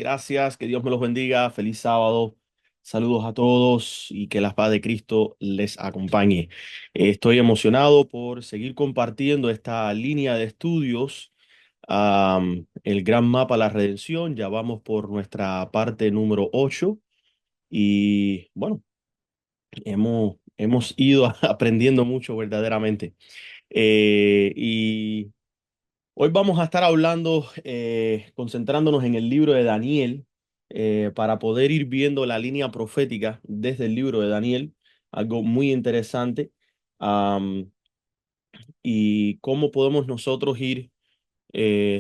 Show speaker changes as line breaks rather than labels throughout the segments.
Gracias, que Dios me los bendiga. Feliz sábado. Saludos a todos y que la paz de Cristo les acompañe. Estoy emocionado por seguir compartiendo esta línea de estudios, el gran mapa de la redención. Ya vamos por nuestra parte número 8 y bueno, hemos ido aprendiendo mucho verdaderamente. Y hoy vamos a estar hablando, concentrándonos en el libro de Daniel, para poder ir viendo la línea profética desde el libro de Daniel, algo muy interesante, am, y cómo podemos nosotros ir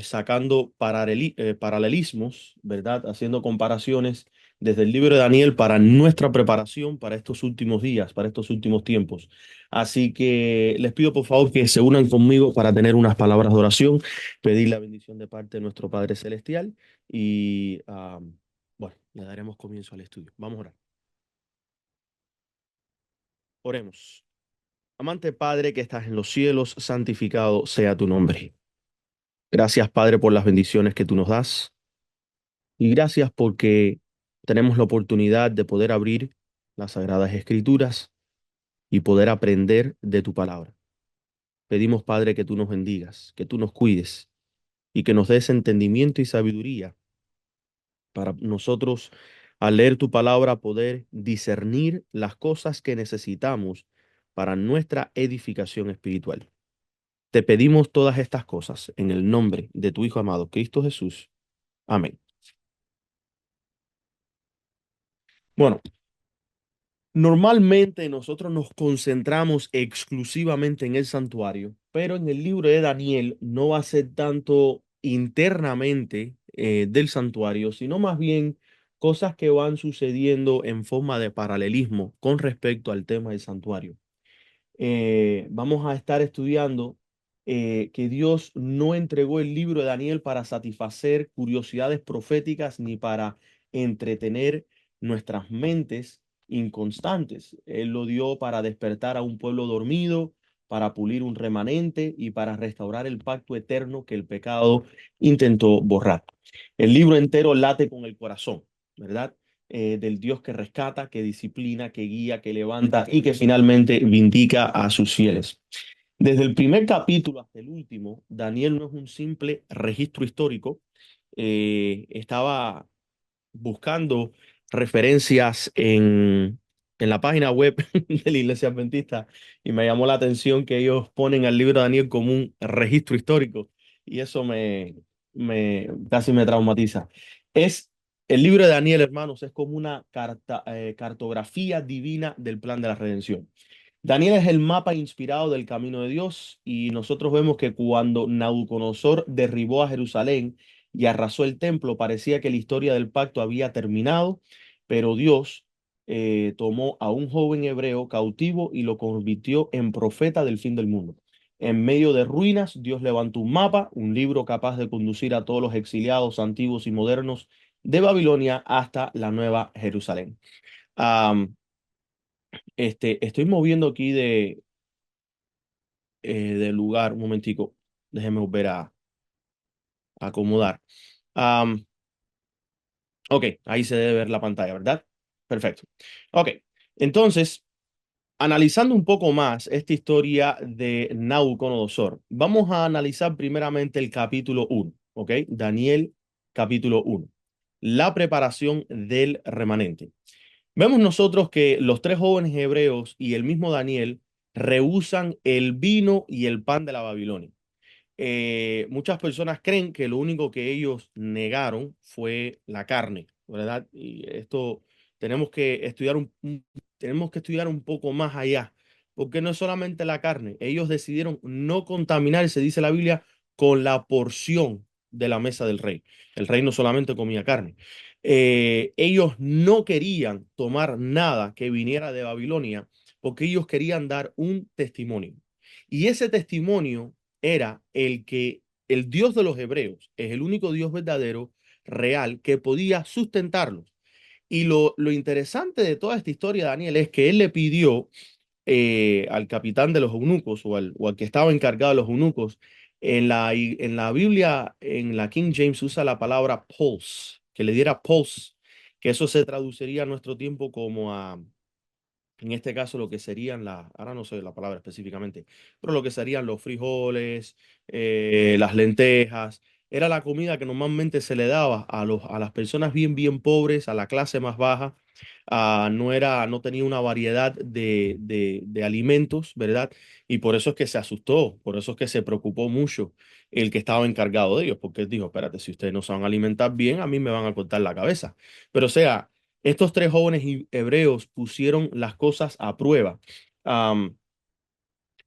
sacando paralelismos, ¿verdad? Haciendo comparaciones desde el libro de Daniel para nuestra preparación para estos últimos días, para estos últimos tiempos. Así que les pido por favor que se unan conmigo para tener unas palabras de oración, pedir la bendición de parte de nuestro Padre Celestial y bueno, le daremos comienzo al estudio. Vamos a orar. Oremos. Amante Padre que estás en los cielos, santificado sea tu nombre. Gracias Padre por las bendiciones que tú nos das. Y gracias porque tenemos la oportunidad de poder abrir las Sagradas Escrituras y poder aprender de tu palabra. Pedimos, Padre, que tú nos bendigas, que tú nos cuides y que nos des entendimiento y sabiduría para nosotros, al leer tu palabra, poder discernir las cosas que necesitamos para nuestra edificación espiritual. Te pedimos todas estas cosas en el nombre de tu Hijo amado, Cristo Jesús. Amén. Bueno, normalmente nosotros nos concentramos exclusivamente en el santuario, pero en el libro de Daniel no va a ser tanto internamente del santuario, sino más bien cosas que van sucediendo en forma de paralelismo con respecto al tema del santuario. Vamos a estar estudiando que Dios no entregó el libro de Daniel para satisfacer curiosidades proféticas ni para entretener nuestras mentes inconstantes. Él lo dio para despertar a un pueblo dormido, para pulir un remanente y para restaurar el pacto eterno que el pecado intentó borrar. El libro entero late con el corazón, ¿verdad? Del Dios que rescata, que disciplina, que guía, que levanta y que finalmente vindica a sus fieles. Desde el primer capítulo hasta el último, Daniel no es un simple registro histórico. Estaba buscando referencias en la página web de la Iglesia Adventista y me llamó la atención que ellos ponen al libro de Daniel como un registro histórico y eso casi me traumatiza. Es el libro de Daniel, hermanos, es como una cartografía divina del plan de la redención. Daniel es el mapa inspirado del camino de Dios y nosotros vemos que cuando Nabucodonosor derribó a Jerusalén y arrasó el templo, parecía que la historia del pacto había terminado, pero Dios tomó a un joven hebreo cautivo y lo convirtió en profeta del fin del mundo. En medio de ruinas, Dios levantó un mapa, un libro capaz de conducir a todos los exiliados antiguos y modernos de Babilonia hasta la nueva Jerusalén. Am, estoy moviendo aquí de lugar, un momentico, déjeme volver a acomodar. Am, ok, ahí se debe ver la pantalla, ¿verdad? Perfecto. Ok, entonces, analizando un poco más esta historia de Nabucodonosor, vamos a analizar primeramente el capítulo uno, ¿ok? Daniel, capítulo uno, la preparación del remanente. Vemos nosotros que los tres jóvenes hebreos y el mismo Daniel rehúsan el vino y el pan de la Babilonia. Muchas personas creen que lo único que ellos negaron fue la carne, ¿verdad? Y esto tenemos que estudiar un poco más allá, porque no es solamente la carne. Ellos decidieron no contaminarse, dice la Biblia, con la porción de la mesa del rey. El rey no solamente comía carne. Ellos no querían tomar nada que viniera de Babilonia, porque ellos querían dar un testimonio. Y ese testimonio era el que el Dios de los hebreos es el único Dios verdadero, real, que podía sustentarlos. Y lo interesante de toda esta historia, Daniel, es que él le pidió al capitán de los eunucos o al que estaba encargado de los eunucos, en la Biblia, en la King James, usa la palabra pulse, que le diera pulse, que eso se traduciría a nuestro tiempo como a, en este caso, lo que serían ahora no sé la palabra específicamente, pero lo que serían los frijoles, las lentejas. Era la comida que normalmente se le daba a las personas bien, bien pobres, a la clase más baja. No tenía una variedad de alimentos, ¿verdad? Y por eso es que se asustó, por eso es que se preocupó mucho el que estaba encargado de ellos, porque él dijo, espérate, si ustedes no se van a alimentar bien, a mí me van a cortar la cabeza. Pero o sea, estos tres jóvenes hebreos pusieron las cosas a prueba. Am,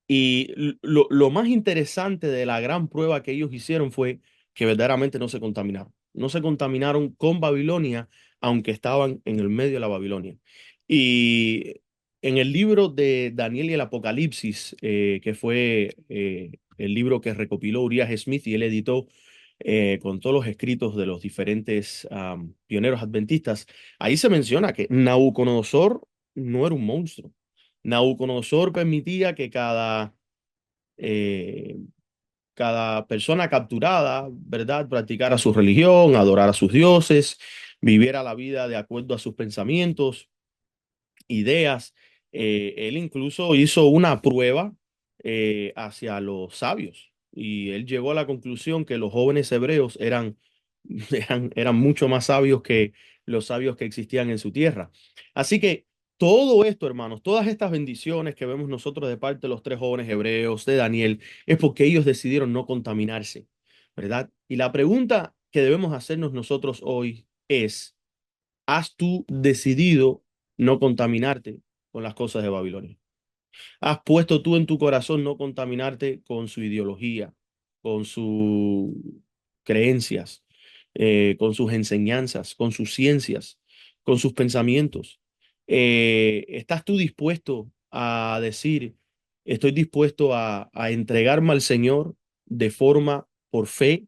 y lo más interesante de la gran prueba que ellos hicieron fue que verdaderamente no se contaminaron. No se contaminaron con Babilonia, aunque estaban en el medio de la Babilonia. Y en el libro de Daniel y el Apocalipsis, que fue el libro que recopiló Uriah Smith y él editó con todos los escritos de los diferentes pioneros adventistas, ahí se menciona que Nabucodonosor no era un monstruo. Nabucodonosor permitía que eh, cada persona capturada, ¿verdad?, practicara su religión, adorara a sus dioses, viviera la vida de acuerdo a sus pensamientos, ideas. Él incluso hizo una prueba hacia los sabios y él llegó a la conclusión que los jóvenes hebreos eran mucho más sabios que los sabios que existían en su tierra. Así que todo esto, hermanos, todas estas bendiciones que vemos nosotros de parte de los tres jóvenes hebreos, de Daniel, es porque ellos decidieron no contaminarse, ¿verdad? Y la pregunta que debemos hacernos nosotros hoy es, ¿has tú decidido no contaminarte con las cosas de Babilonia? ¿Has puesto tú en tu corazón no contaminarte con su ideología, con sus creencias, con sus enseñanzas, con sus ciencias, con sus pensamientos? ¿Estás tú dispuesto a decir, estoy dispuesto a entregarme al Señor de forma por fe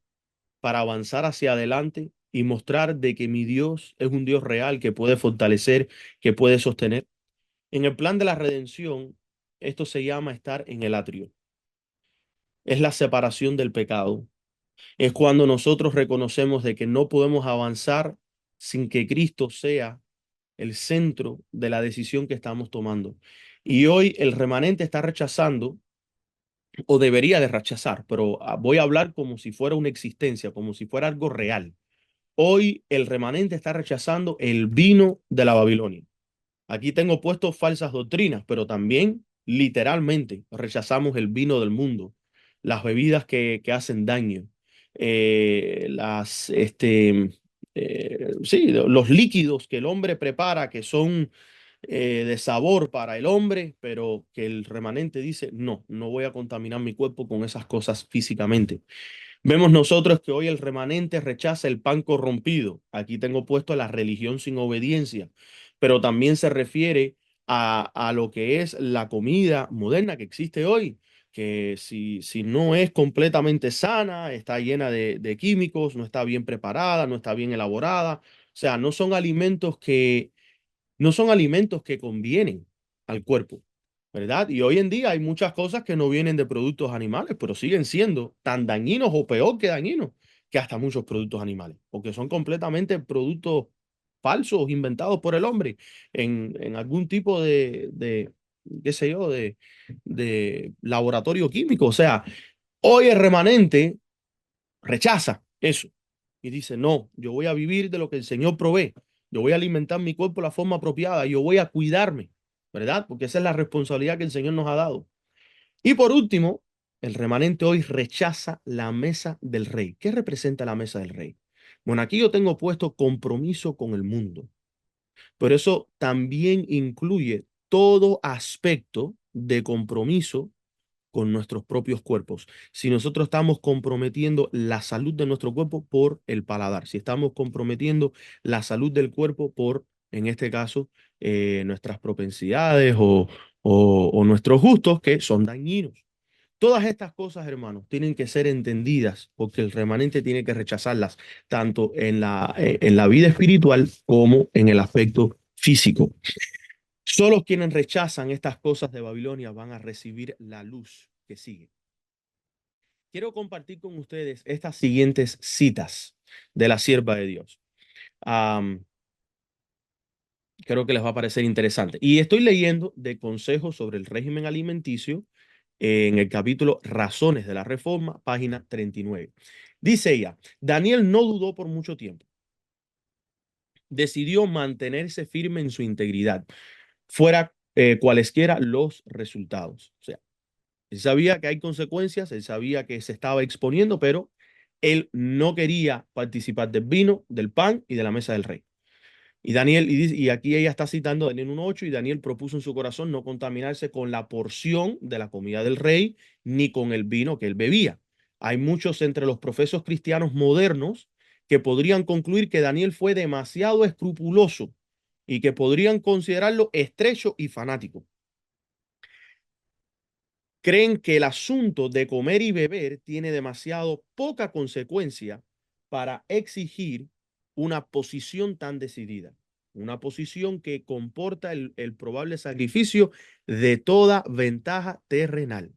para avanzar hacia adelante y mostrar de que mi Dios es un Dios real que puede fortalecer, que puede sostener? En el plan de la redención, esto se llama estar en el atrio. Es la separación del pecado. Es cuando nosotros reconocemos de que no podemos avanzar sin que Cristo sea el centro de la decisión que estamos tomando. Y hoy el remanente está rechazando, o debería de rechazar, pero voy a hablar como si fuera una existencia, como si fuera algo real. Hoy el remanente está rechazando el vino de la Babilonia. Aquí tengo puesto falsas doctrinas, pero también literalmente rechazamos el vino del mundo, las bebidas que hacen daño, sí, los líquidos que el hombre prepara que son de sabor para el hombre, pero que el remanente dice, no, no voy a contaminar mi cuerpo con esas cosas físicamente. Vemos nosotros que hoy el remanente rechaza el pan corrompido. Aquí tengo puesto la religión sin obediencia, pero también se refiere a lo que es la comida moderna que existe hoy, que si no es completamente sana, está llena de químicos, no está bien preparada, no está bien elaborada. O sea, no son alimentos que convienen al cuerpo, ¿verdad? Y hoy en día hay muchas cosas que no vienen de productos animales, pero siguen siendo tan dañinos o peor que dañinos que hasta muchos productos animales, porque son completamente productos falsos, inventados por el hombre en algún tipo qué sé yo, de laboratorio químico. O sea, hoy el remanente rechaza eso y dice, no, yo voy a vivir de lo que el Señor provee, yo voy a alimentar mi cuerpo de la forma apropiada, yo voy a cuidarme, ¿verdad? Porque esa es la responsabilidad que el Señor nos ha dado. Y por último, el remanente hoy rechaza la mesa del rey. ¿Qué representa la mesa del rey? Bueno, aquí yo tengo puesto compromiso con el mundo, pero eso también incluye todo aspecto de compromiso con nuestros propios cuerpos. Si nosotros estamos comprometiendo la salud de nuestro cuerpo por el paladar, si estamos comprometiendo la salud del cuerpo por, en este caso, nuestras propensidades o nuestros gustos que son dañinos. Todas estas cosas, hermanos, tienen que ser entendidas porque el remanente tiene que rechazarlas tanto en la vida espiritual como en el aspecto físico. Solo quienes rechazan estas cosas de Babilonia van a recibir la luz que sigue. Quiero compartir con ustedes estas siguientes citas de la sierva de Dios. Am, Creo que les va a parecer interesante. Y estoy leyendo de consejos sobre el régimen alimenticio en el capítulo Razones de la Reforma, página 39. Dice ella, Daniel no dudó por mucho tiempo. Decidió mantenerse firme en su integridad, fuera cualesquiera los resultados. O sea, él sabía que hay consecuencias, él sabía que se estaba exponiendo, pero él no quería participar del vino, del pan y de la mesa del rey. Y Daniel, y aquí ella está citando Daniel 1:8, y Daniel propuso en su corazón no contaminarse con la porción de la comida del rey, ni con el vino que él bebía. Hay muchos entre los profesos cristianos modernos que podrían concluir que Daniel fue demasiado escrupuloso y que podrían considerarlo estrecho y fanático. Creen que el asunto de comer y beber tiene demasiado poca consecuencia para exigir una posición tan decidida, una posición que comporta el probable sacrificio de toda ventaja terrenal.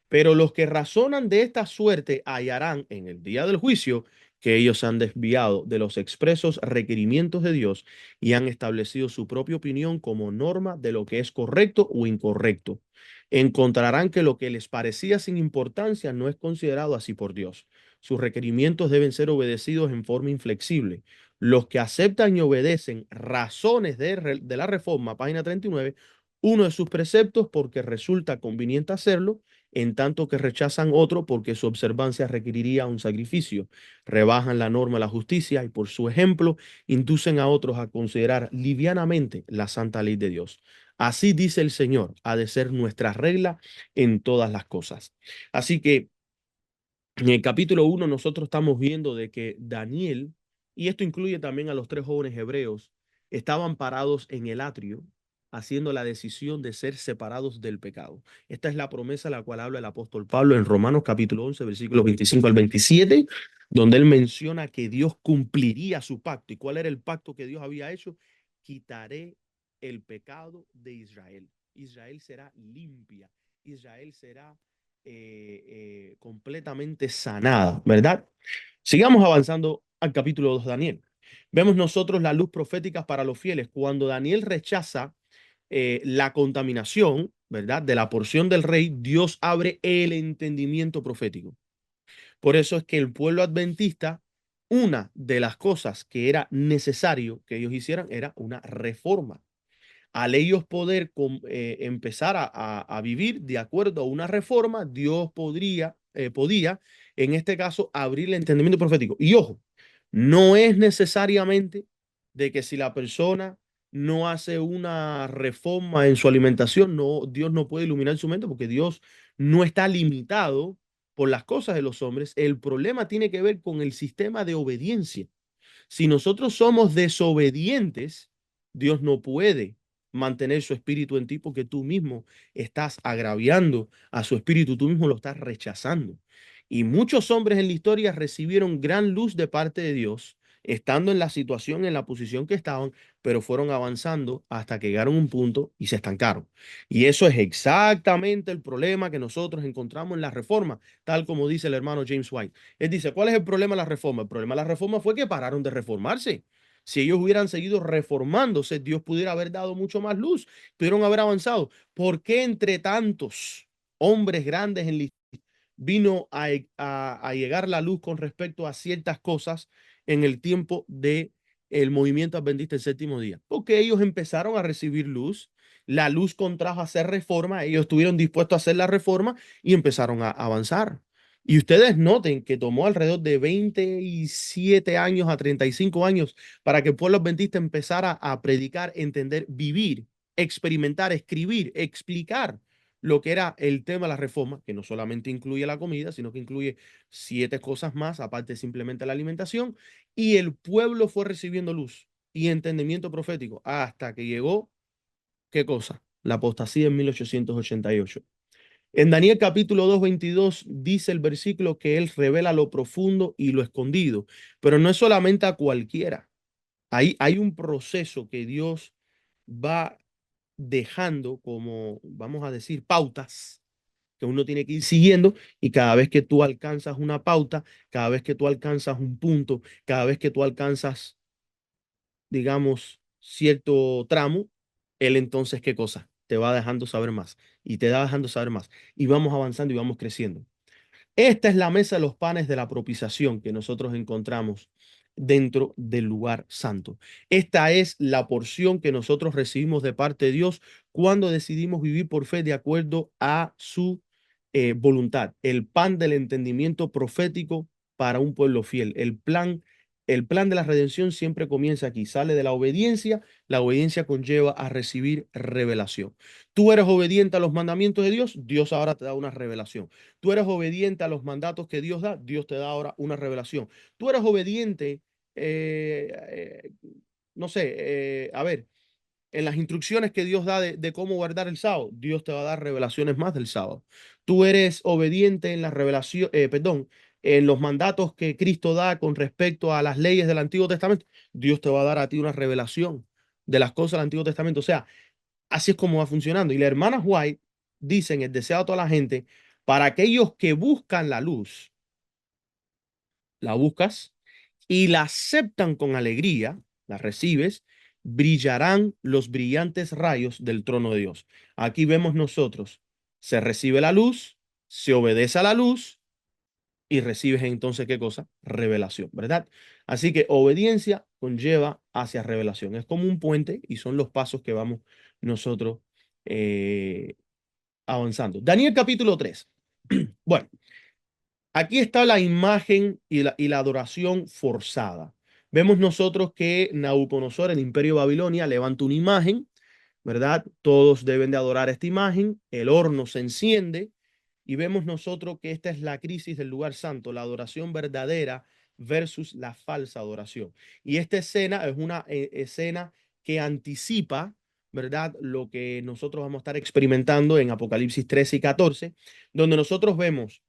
Pero los que razonan de esta suerte hallarán en el día del juicio que ellos se han desviado de los expresos requerimientos de Dios y han establecido su propia opinión como norma de lo que es correcto o incorrecto. Encontrarán que lo que les parecía sin importancia no es considerado así por Dios. Sus requerimientos deben ser obedecidos en forma inflexible. Los que aceptan y obedecen razones de la reforma, página 39, uno de sus preceptos porque resulta conveniente hacerlo, en tanto que rechazan otro porque su observancia requeriría un sacrificio. Rebajan la norma de la justicia y por su ejemplo inducen a otros a considerar livianamente la santa ley de Dios. Así dice el Señor, ha de ser nuestra regla en todas las cosas. Así que en el capítulo 1 nosotros estamos viendo de que Daniel, y esto incluye también a los tres jóvenes hebreos, estaban parados en el atrio haciendo la decisión de ser separados del pecado. Esta es la promesa a la cual habla el apóstol Pablo en Romanos capítulo 11, versículos 25 al 27, donde él menciona que Dios cumpliría su pacto. ¿Y cuál era el pacto que Dios había hecho? Quitaré el pecado de Israel. Israel será limpia. Israel será completamente sanada, ¿verdad? Sigamos avanzando al capítulo 2 de Daniel. Vemos nosotros la luz profética para los fieles. Cuando Daniel rechaza la contaminación, ¿verdad? De la porción del rey, Dios abre el entendimiento profético. Por eso es que el pueblo adventista, una de las cosas que era necesario que ellos hicieran era una reforma. Al ellos poder empezar a vivir de acuerdo a una reforma, Dios podía, en este caso, abrir el entendimiento profético. Y ojo, no es necesariamente de que si la persona no hace una reforma en su alimentación, no, Dios no puede iluminar su mente porque Dios no está limitado por las cosas de los hombres. El problema tiene que ver con el sistema de obediencia. Si nosotros somos desobedientes, Dios no puede mantener su espíritu en ti porque tú mismo estás agraviando a su espíritu, tú mismo lo estás rechazando. Y muchos hombres en la historia recibieron gran luz de parte de Dios, estando en la situación, en la posición que estaban, pero fueron avanzando hasta que llegaron a un punto y se estancaron. Y eso es exactamente el problema que nosotros encontramos en la reforma, tal como dice el hermano James White. Él dice, ¿cuál es el problema de la reforma? El problema de la reforma fue que pararon de reformarse. Si ellos hubieran seguido reformándose, Dios pudiera haber dado mucho más luz, pudieron haber avanzado. ¿Por qué entre tantos hombres grandes en la vino a llegar la luz con respecto a ciertas cosas en el tiempo de el movimiento adventista del séptimo día? Porque ellos empezaron a recibir luz, la luz contrajo a hacer reforma, ellos estuvieron dispuestos a hacer la reforma y empezaron a avanzar. Y ustedes noten que tomó alrededor de 27 años a 35 años para que el pueblo adventista empezara a predicar, entender, vivir, experimentar, escribir, explicar lo que era el tema de la reforma, que no solamente incluye la comida, sino que incluye 7 cosas más, aparte simplemente la alimentación, y el pueblo fue recibiendo luz y entendimiento profético hasta que llegó, ¿qué cosa? La apostasía en 1888. En Daniel capítulo 2:22 dice el versículo que él revela lo profundo y lo escondido, pero no es solamente a cualquiera. Hay un proceso que Dios va dejando como, vamos a decir, pautas que uno tiene que ir siguiendo, y cada vez que tú alcanzas una pauta, cada vez que tú alcanzas un punto, cada vez que tú alcanzas digamos, cierto tramo, Él entonces, ¿qué cosa? Te va dejando saber más y te va dejando saber más. Y vamos avanzando y vamos creciendo. Esta es la mesa de los panes de la propiciación que nosotros encontramos dentro del lugar santo. Esta es la porción que nosotros recibimos de parte de Dios cuando decidimos vivir por fe de acuerdo a su voluntad. El pan del entendimiento profético para un pueblo fiel. El plan de la redención siempre comienza aquí. Sale de la obediencia. La obediencia conlleva a recibir revelación. Tú eres obediente a los mandamientos de Dios. Dios ahora te da una revelación. Tú eres obediente a los mandatos que Dios da, Dios te da ahora una revelación. Tú eres obediente, eh, eh, no sé, a ver, en las instrucciones que Dios da de cómo guardar el sábado, Dios te va a dar revelaciones más del sábado. Tú eres obediente en la revelación, perdón, en los mandatos que Cristo da con respecto a las leyes del Antiguo Testamento, Dios te va a dar a ti una revelación de las cosas del Antiguo Testamento. O sea, así es como va funcionando. Y la hermana White dice en el deseo a toda la gente, para aquellos que buscan la luz, la buscas y la aceptan con alegría, la recibes, brillarán los brillantes rayos del trono de Dios. Aquí vemos nosotros, se recibe la luz, se obedece a la luz y recibes entonces ¿qué cosa? Revelación, ¿verdad? Así que obediencia conlleva hacia revelación. Es como un puente y son los pasos que vamos nosotros eh, avanzando. Daniel capítulo 3. Bueno, aquí está la imagen y la adoración forzada. Vemos nosotros que Nabucodonosor, el imperio de Babilonia, levanta una imagen, ¿verdad? Todos deben de adorar esta imagen, el horno se enciende y vemos nosotros que esta es la crisis del lugar santo, la adoración verdadera versus la falsa adoración. Y esta escena es una escena que anticipa, ¿verdad? Lo que nosotros vamos a estar experimentando en Apocalipsis 13 y 14, donde nosotros vemos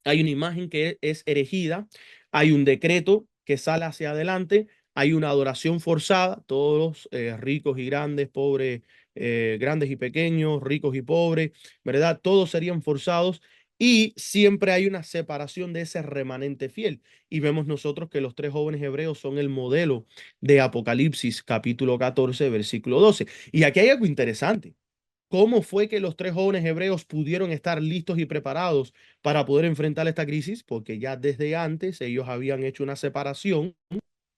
hay una imagen que es erigida, hay un decreto que sale hacia adelante, hay una adoración forzada, todos ricos y grandes, pobres, grandes y pequeños, ricos y pobres, ¿verdad? Todos serían forzados y siempre hay una separación de ese remanente fiel. Y vemos nosotros que los tres jóvenes hebreos son el modelo de Apocalipsis capítulo 14, versículo 12. Y aquí hay algo interesante. ¿Cómo fue que los tres jóvenes hebreos pudieron estar listos y preparados para poder enfrentar esta crisis? Porque ya desde antes ellos habían hecho una separación.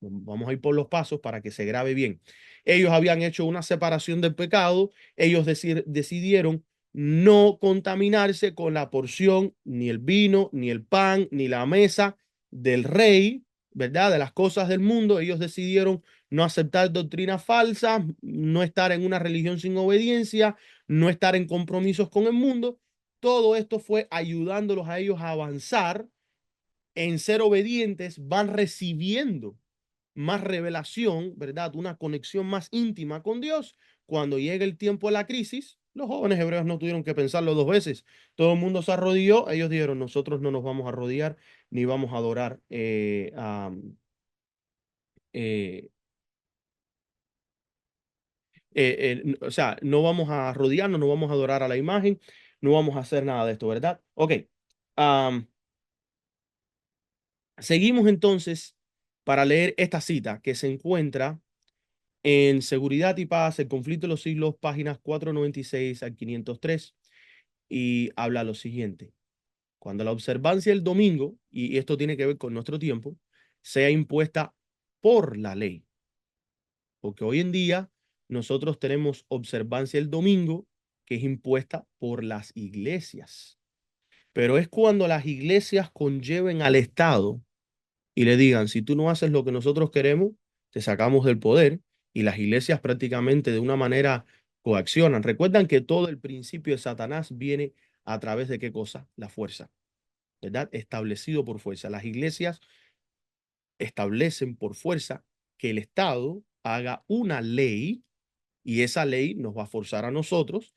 Vamos a ir por los pasos para que se grabe bien. Ellos habían hecho una separación del pecado. Ellos decidieron no contaminarse con la porción, ni el vino, ni el pan, ni la mesa del rey, ¿verdad? De las cosas del mundo. Ellos decidieron no aceptar doctrinas falsas, no estar en una religión sin obediencia, no estar en compromisos con el mundo. Todo esto fue ayudándolos a ellos a avanzar en ser obedientes, van recibiendo más revelación, ¿verdad? Una conexión más íntima con Dios. Cuando llega el tiempo de la crisis, los jóvenes hebreos no tuvieron que pensarlo dos veces. Todo el mundo se arrodilló. Ellos dijeron, nosotros no nos vamos a arrodillar ni vamos a adorar eh, o sea, no vamos a arrodillarnos, no vamos a adorar a la imagen, no vamos a hacer nada de esto, ¿verdad? Ok. am, Seguimos entonces para leer esta cita que se encuentra en Seguridad y Paz, el conflicto de los siglos, páginas 496 al 503, y habla lo siguiente. Cuando la observancia del domingo, y esto tiene que ver con nuestro tiempo, sea impuesta por la ley, porque hoy en día nosotros tenemos observancia del domingo que es impuesta por las iglesias, pero es cuando las iglesias conlleven al Estado y le digan, si tú no haces lo que nosotros queremos, te sacamos del poder y las iglesias prácticamente de una manera coaccionan. Recuerdan que todo el principio de Satanás viene a través de qué cosa? La fuerza, ¿verdad? Establecido por fuerza. Las iglesias establecen por fuerza que el Estado haga una ley y esa ley nos va a forzar a nosotros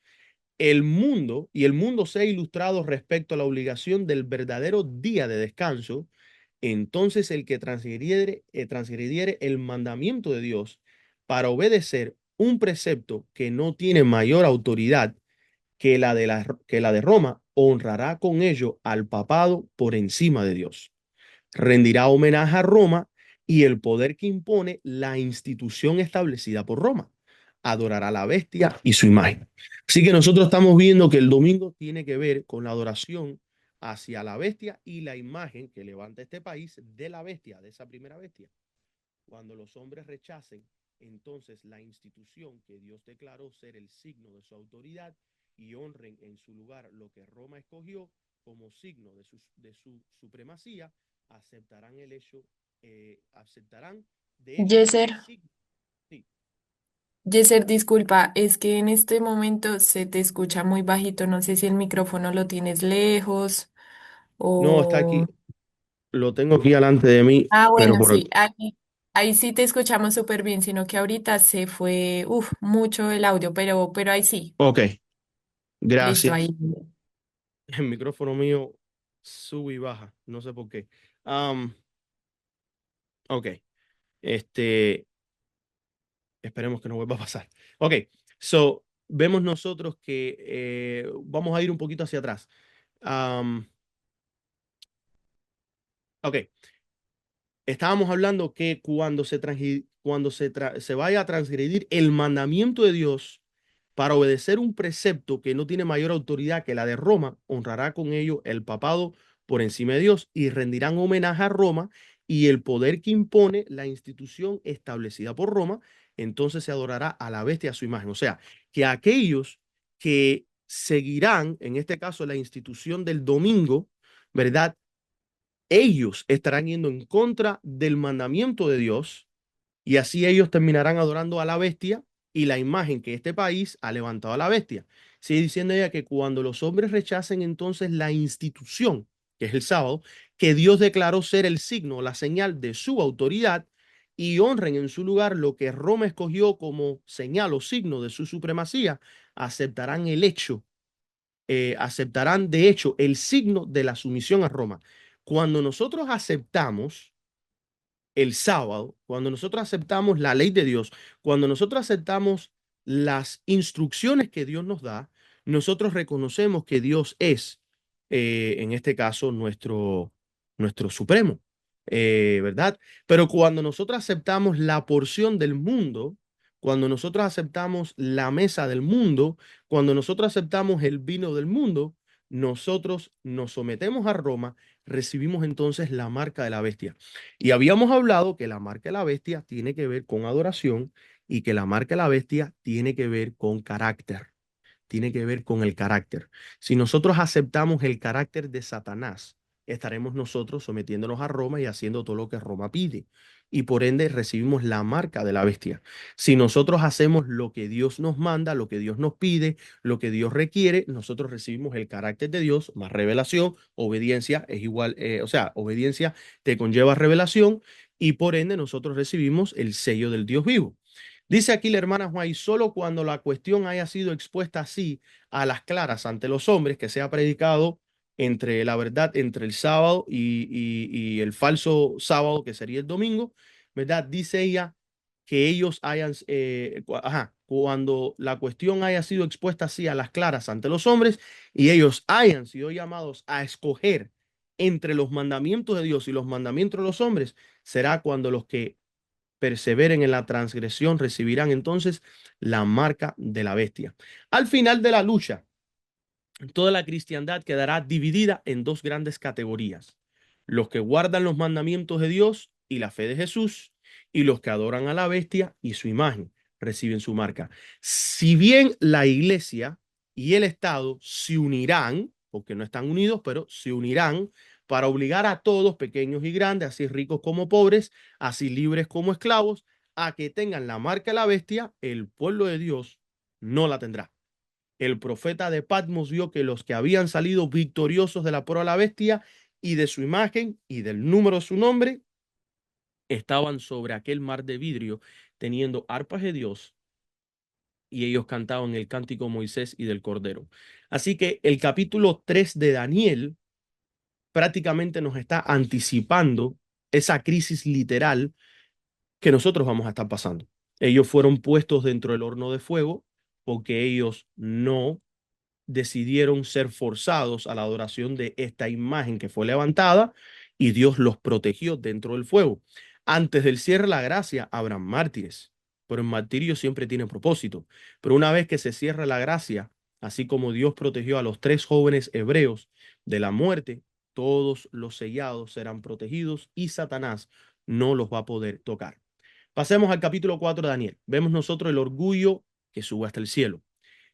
el mundo sea ilustrado respecto a la obligación del verdadero día de descanso, entonces el que transgrediere el mandamiento de Dios para obedecer un precepto que no tiene mayor autoridad que la de Roma, honrará con ello al papado por encima de Dios. Rendirá homenaje a Roma y el poder que impone la institución establecida por Roma. Adorará a la bestia y su imagen. Así que nosotros estamos viendo que el domingo tiene que ver con la adoración hacia la bestia y la imagen que levanta este país de la bestia, de esa primera bestia. Cuando los hombres rechacen entonces la institución que Dios declaró ser el signo de su autoridad y honren en su lugar lo que Roma escogió como signo de su supremacía, aceptarán el hecho, aceptarán de hecho el
Yeser,
signo. Sí.
Yeser, disculpa, es que en este momento se te escucha muy bajito. No sé si el micrófono lo tienes lejos
No, está aquí,
o...
lo tengo aquí delante de mí,
Ah,
pero
bueno,
por...
sí, ahí sí te escuchamos súper bien, sino que ahorita se fue, mucho el audio, pero ahí sí,
Ok,
listo,
gracias.
ahí.
El micrófono mío sube y baja, no sé por qué. Um, ok, este, esperemos que no vuelva a pasar. Ok, so, vemos nosotros que vamos a ir un poquito hacia atrás. Um, ok, estábamos hablando que cuando se vaya a transgredir el mandamiento de Dios para obedecer un precepto que no tiene mayor autoridad que la de Roma, honrará con ello el papado por encima de Dios y rendirán homenaje a Roma y el poder que impone la institución establecida por Roma, entonces se adorará a la bestia a su imagen. O sea, que aquellos que seguirán, en este caso, la institución del domingo, ¿verdad? Ellos estarán yendo en contra del mandamiento de Dios y así ellos terminarán adorando a la bestia y la imagen que este país ha levantado a la bestia. Sigue diciendo ella que cuando los hombres rechacen entonces la institución, que es el sábado, que Dios declaró ser el signo, la señal de su autoridad, y honren en su lugar lo que Roma escogió como señal o signo de su supremacía, aceptarán el hecho, aceptarán de hecho el signo de la sumisión a Roma. Cuando nosotros aceptamos el sábado, cuando nosotros aceptamos la ley de Dios, cuando nosotros aceptamos las instrucciones que Dios nos da, nosotros reconocemos que Dios es, en este caso, nuestro supremo, ¿verdad? Pero cuando nosotros aceptamos la porción del mundo, cuando nosotros aceptamos la mesa del mundo, cuando nosotros aceptamos el vino del mundo, nosotros nos sometemos a Roma, recibimos entonces la marca de la bestia. Y habíamos hablado que la marca de la bestia tiene que ver con adoración y que la marca de la bestia tiene que ver con carácter, tiene que ver con el carácter. Si nosotros aceptamos el carácter de Satanás, estaremos nosotros sometiéndonos a Roma y haciendo todo lo que Roma pide. Y por ende recibimos la marca de la bestia. Si nosotros hacemos lo que Dios nos manda, lo que Dios nos pide, lo que Dios requiere, nosotros recibimos el carácter de Dios, más revelación, obediencia es igual, o sea, obediencia te conlleva revelación y por ende nosotros recibimos el sello del Dios vivo. Dice aquí la hermana Juan, solo cuando la cuestión haya sido expuesta así a las claras ante los hombres, que sea predicado entre la verdad, entre el sábado y el falso sábado, que sería el domingo, ¿verdad? Dice ella que ellos hayan, cuando la cuestión haya sido expuesta así a las claras ante los hombres y ellos hayan sido llamados a escoger entre los mandamientos de Dios y los mandamientos de los hombres, será cuando los que perseveren en la transgresión recibirán entonces la marca de la bestia. Al final de la lucha, toda la cristiandad quedará dividida en dos grandes categorías: los que guardan los mandamientos de Dios y la fe de Jesús, y los que adoran a la bestia y su imagen reciben su marca. Si bien la iglesia y el Estado se unirán, porque no están unidos, pero se unirán para obligar a todos, pequeños y grandes, así ricos como pobres, así libres como esclavos, a que tengan la marca de la bestia, el pueblo de Dios no la tendrá. El profeta de Patmos vio que los que habían salido victoriosos de la prueba de la bestia y de su imagen y del número de su nombre estaban sobre aquel mar de vidrio teniendo arpas de Dios y ellos cantaban el cántico de Moisés y del Cordero. Así que el capítulo 3 de Daniel prácticamente nos está anticipando esa crisis literal que nosotros vamos a estar pasando. Ellos fueron puestos dentro del horno de fuego porque ellos no decidieron ser forzados a la adoración de esta imagen que fue levantada y Dios los protegió dentro del fuego. Antes del cierre de la gracia habrán mártires, pero el martirio siempre tiene propósito. Pero una vez que se cierre la gracia, así como Dios protegió a los tres jóvenes hebreos de la muerte, todos los sellados serán protegidos y Satanás no los va a poder tocar. Pasemos al capítulo 4 de Daniel. Vemos nosotros el orgullo que sube hasta el cielo.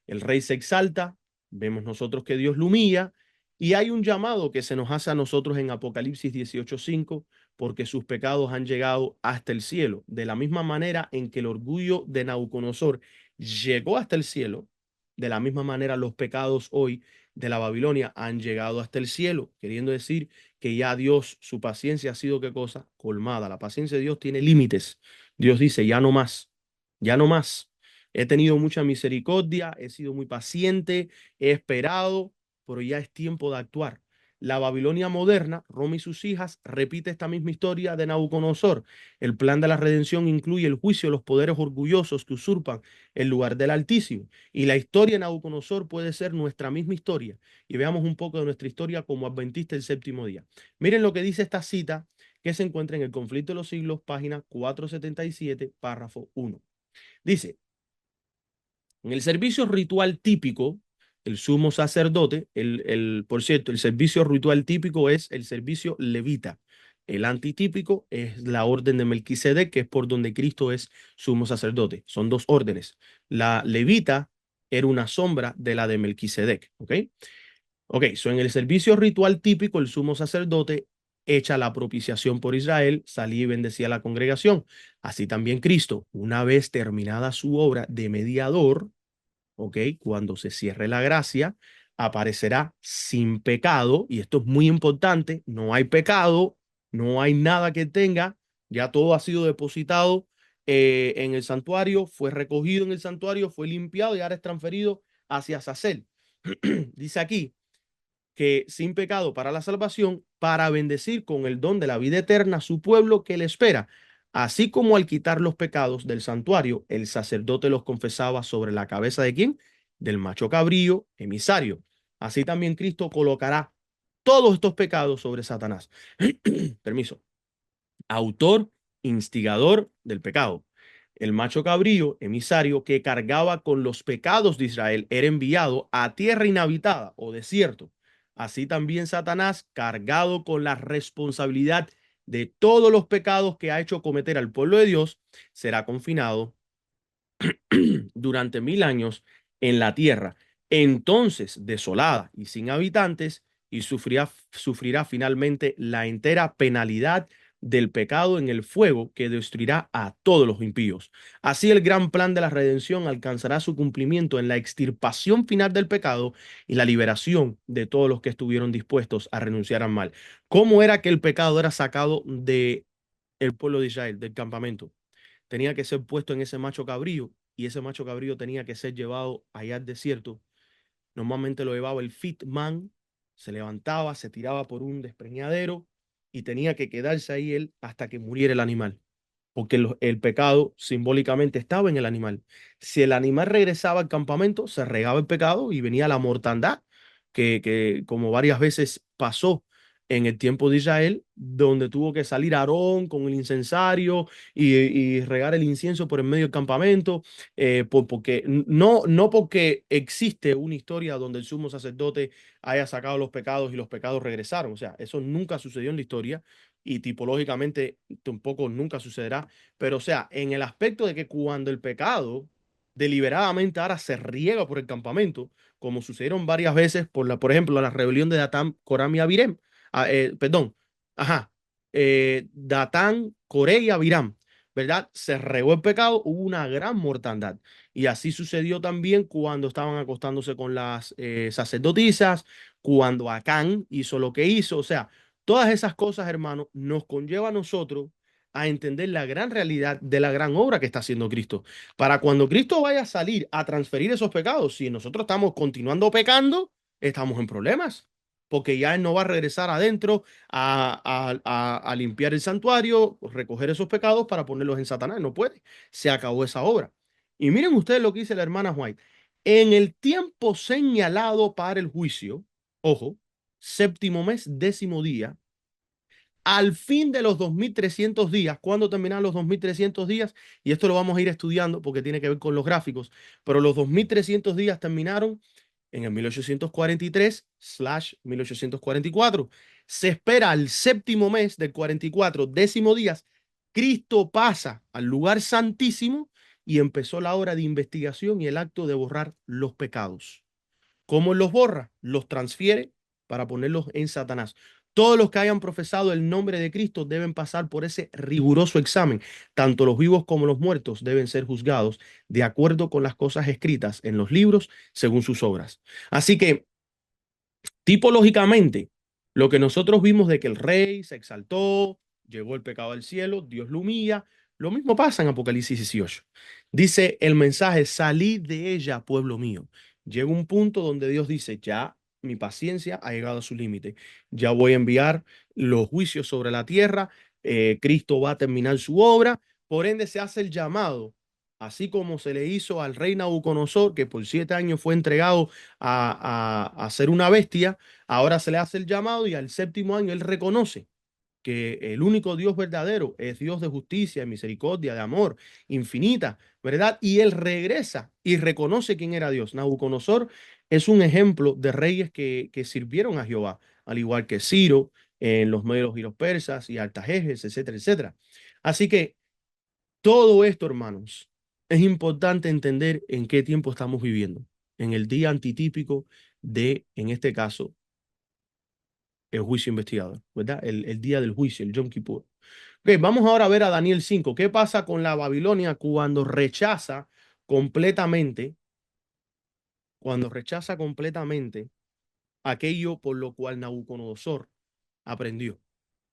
El rey se exalta, vemos nosotros que Dios lo humilla y hay un llamado que se nos hace a nosotros en Apocalipsis 18:5 porque sus pecados han llegado hasta el cielo. De la misma manera en que el orgullo de Nabucodonosor llegó hasta el cielo, de la misma manera los pecados hoy de la Babilonia han llegado hasta el cielo, queriendo decir que ya Dios, su paciencia ha sido qué cosa? Colmada. La paciencia de Dios tiene límites. Dios dice, ya no más, ya no más. He tenido mucha misericordia, he sido muy paciente, he esperado, pero ya es tiempo de actuar. La Babilonia moderna, Roma y sus hijas, repite esta misma historia de Nabucodonosor. El plan de la redención incluye el juicio de los poderes orgullosos que usurpan el lugar del Altísimo. Y la historia de Nabucodonosor puede ser nuestra misma historia. Y veamos un poco de nuestra historia como adventista el séptimo día. Miren lo que dice esta cita que se encuentra en el Conflicto de los Siglos, página 477, párrafo 1. Dice, en el servicio ritual típico, el sumo sacerdote, por cierto, el servicio ritual típico es el servicio levita. El antitípico es la orden de Melquisedec, que es por donde Cristo es sumo sacerdote. Son dos órdenes. La levita era una sombra de la de Melquisedec. ¿Ok? Ok, so en el servicio ritual típico, el sumo sacerdote echa la propiciación por Israel, salía y bendecía a la congregación. Así también Cristo, una vez terminada su obra de mediador, ¿ok? Cuando se cierre la gracia, aparecerá sin pecado, y esto es muy importante, no hay pecado, no hay nada que tenga, ya todo ha sido depositado en el santuario, fue recogido en el santuario, fue limpiado y ahora es transferido hacia Sacel. Dice aquí que sin pecado para la salvación, para bendecir con el don de la vida eterna a su pueblo que le espera. Así como al quitar los pecados del santuario, el sacerdote los confesaba sobre la cabeza de quién? Del macho cabrío emisario. Así también Cristo colocará todos estos pecados sobre Satanás. Permiso. Autor, instigador del pecado. El macho cabrío, emisario, que cargaba con los pecados de Israel, era enviado a tierra inhabitada o desierto. Así también Satanás, cargado con la responsabilidad de todos los pecados que ha hecho cometer al pueblo de Dios, será confinado durante 1000 años en la tierra, entonces desolada y sin habitantes, y sufrirá finalmente la entera penalidad del pecado en el fuego que destruirá a todos los impíos. Así el gran plan de la redención alcanzará su cumplimiento en la extirpación final del pecado y la liberación de todos los que estuvieron dispuestos a renunciar al mal. ¿Cómo era que el pecado era sacado de el pueblo de Israel, del campamento? Tenía que ser puesto en ese macho cabrío y ese macho cabrío tenía que ser llevado allá al desierto. Normalmente lo llevaba el fit man, se levantaba, se tiraba por un despreñadero y tenía que quedarse ahí él hasta que muriera el animal, porque el pecado simbólicamente estaba en el animal. Si el animal regresaba al campamento, se regaba el pecado y venía la mortandad, que como varias veces pasó en el tiempo de Israel, donde tuvo que salir Aarón con el incensario y regar el incienso por el medio del campamento, porque no porque existe una historia donde el sumo sacerdote haya sacado los pecados y los pecados regresaron, o sea, eso nunca sucedió en la historia y tipológicamente tampoco nunca sucederá, pero o sea, en el aspecto de que cuando el pecado deliberadamente ahora se riega por el campamento, como sucedieron varias veces por ejemplo, la rebelión de Datán, Corán y Abirem, perdón, ajá, Datán, Coré y Abiram, ¿verdad? Se regó el pecado, hubo una gran mortandad. Y así sucedió también cuando estaban acostándose con las sacerdotisas, cuando Acán hizo lo que hizo, o sea, todas esas cosas, hermano, nos conlleva a nosotros a entender la gran realidad de la gran obra que está haciendo Cristo. Para cuando Cristo vaya a salir a transferir esos pecados, si nosotros estamos continuando pecando, estamos en problemas, porque ya Él no va a regresar adentro a limpiar el santuario, recoger esos pecados para ponerlos en Satanás. No puede. Se acabó esa obra. Y miren ustedes lo que dice la hermana White. En el tiempo señalado para el juicio, ojo, séptimo mes, décimo día, al fin de los 2300 días. ¿Cuándo terminan los 2300 días? Y esto lo vamos a ir estudiando porque tiene que ver con los gráficos, pero los 2300 días terminaron en el 1843/1844. Se espera al séptimo mes del 44, décimo día, Cristo pasa al lugar santísimo y empezó la hora de investigación y el acto de borrar los pecados. ¿Cómo los borra? Los transfiere para ponerlos en Satanás. Todos los que hayan profesado el nombre de Cristo deben pasar por ese riguroso examen. Tanto los vivos como los muertos deben ser juzgados de acuerdo con las cosas escritas en los libros según sus obras. Así que tipológicamente, lo que nosotros vimos de que el rey se exaltó, llegó el pecado al cielo, Dios lo humilla, lo mismo pasa en Apocalipsis 18. Dice el mensaje, salid de ella, pueblo mío. Llega un punto donde Dios dice, ya mi paciencia ha llegado a su límite, ya voy a enviar los juicios sobre la tierra, Cristo va a terminar su obra, por ende se hace el llamado, así como se le hizo al rey Nabucodonosor, que por 7 años fue entregado a ser una bestia, ahora se le hace el llamado y al séptimo año él reconoce que el único Dios verdadero es Dios de justicia, de misericordia, de amor, infinita, ¿verdad? Y él regresa y reconoce quién era Dios. Nabucodonosor es un ejemplo de reyes que sirvieron a Jehová, al igual que Ciro en los medios y los persas y Artajerjes, etcétera, etcétera. Así que todo esto, hermanos, es importante entender en qué tiempo estamos viviendo. En el día antitípico de, en este caso, el juicio investigador, ¿verdad? El día del juicio, el Yom Kippur. Ok, vamos ahora a ver a Daniel 5. ¿Qué pasa con la Babilonia completamente, cuando rechaza completamente aquello por lo cual Nabucodonosor aprendió?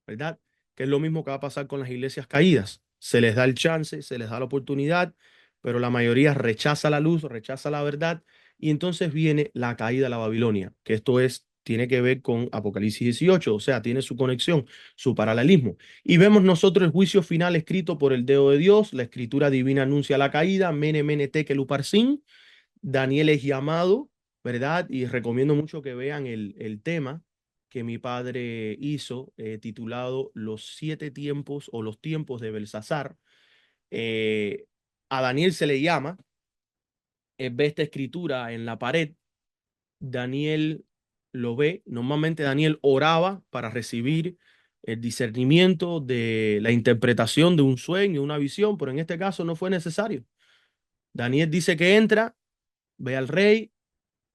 ¿Verdad? Que es lo mismo que va a pasar con las iglesias caídas. Se les da el chance, se les da la oportunidad, pero la mayoría rechaza la luz, rechaza la verdad, y entonces viene la caída de la Babilonia, que esto es, tiene que ver con Apocalipsis 18, o sea, tiene su conexión, su paralelismo. Y vemos nosotros el juicio final escrito por el dedo de Dios, la escritura divina anuncia la caída, Mene, Mene, Tekel, Uparsin. Daniel es llamado, ¿verdad? Y recomiendo mucho que vean el tema que mi padre hizo, titulado Los 7 tiempos o los tiempos de Belsasar. Eh, a Daniel se le llama, ve esta escritura en la pared, Daniel lo ve, normalmente Daniel oraba para recibir el discernimiento de la interpretación de un sueño, una visión, pero en este caso no fue necesario. Daniel dice que entra, ve al rey.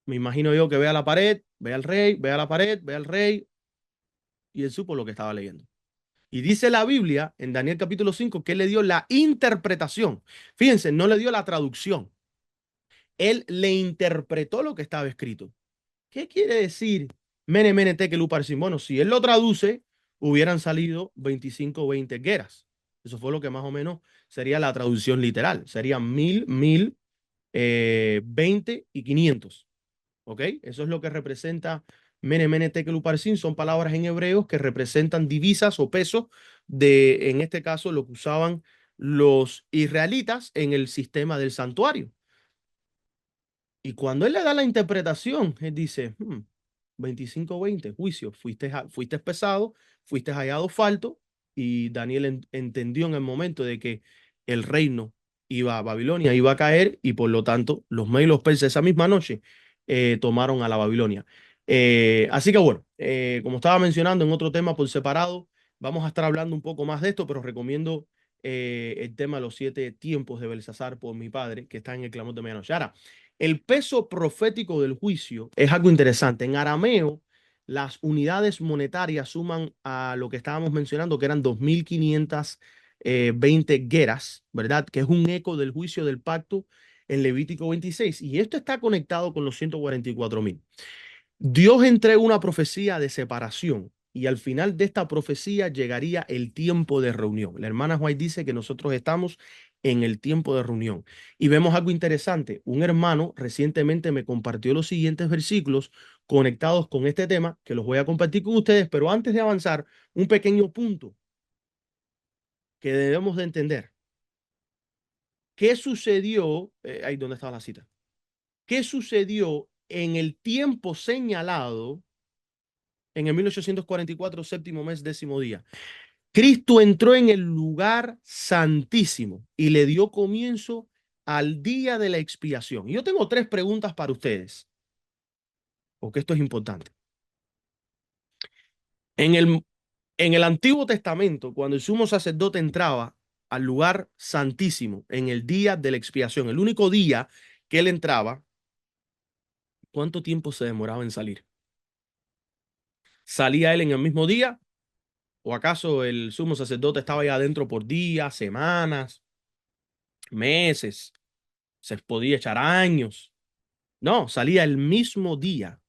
Me imagino yo que ve a la pared, ve al rey, ve a la pared, ve al rey, y él supo lo que estaba leyendo. Y dice la Biblia en Daniel capítulo 5 que él le dio la interpretación. Fíjense, no le dio la traducción. Él le interpretó lo que estaba escrito. ¿Qué quiere decir Mene, Mene, Tekel, Uparsin? Bueno, si él lo traduce, hubieran salido 25 o 20 guerras. Eso fue lo que más o menos sería la traducción literal. Serían 1000, 20 y 500. ¿Ok? Eso es lo que representa Mene, Mene, Tekel, Uparsin. Son palabras en hebreos que representan divisas o pesos de, en este caso, lo que usaban los israelitas en el sistema del santuario. Y cuando él le da la interpretación, él dice, 25-20, juicio, fuiste pesado, fuiste hallado falto, y Daniel entendió en el momento de que el reino iba a Babilonia, iba a caer, y por lo tanto los medios y los persas esa misma noche tomaron a la Babilonia. Así que bueno, como estaba mencionando en otro tema por separado, vamos a estar hablando un poco más de esto, pero recomiendo el tema de los 7 tiempos de Belsasar por mi padre, que está en el Clamor de Medianoche. Ahora, el peso profético del juicio es algo interesante. En arameo, las unidades monetarias suman a lo que estábamos mencionando, que eran 2520 geras, ¿verdad? Que es un eco del juicio del pacto en Levítico 26. Y esto está conectado con los 144.000. Dios entrega una profecía de separación y al final de esta profecía llegaría el tiempo de reunión. La hermana White dice que nosotros estamos en el tiempo de reunión. Y vemos algo interesante. Un hermano recientemente me compartió los siguientes versículos conectados con este tema, que los voy a compartir con ustedes, pero antes de avanzar, un pequeño punto que debemos de entender. ¿Qué sucedió? Ahí donde estaba la cita. ¿Qué sucedió en el tiempo señalado en el 1844, séptimo mes, décimo día. Cristo entró en el lugar santísimo y le dio comienzo al día de la expiación. Y yo tengo tres preguntas para ustedes, porque esto es importante. En el, en el Antiguo Testamento, cuando el sumo sacerdote entraba al lugar santísimo en el día de la expiación, el único día que él entraba, ¿cuánto tiempo se demoraba en salir? ¿Salía él en el mismo día? ¿O acaso el sumo sacerdote estaba allá adentro por días, semanas, meses? Se podía echar años. No, salía el mismo día.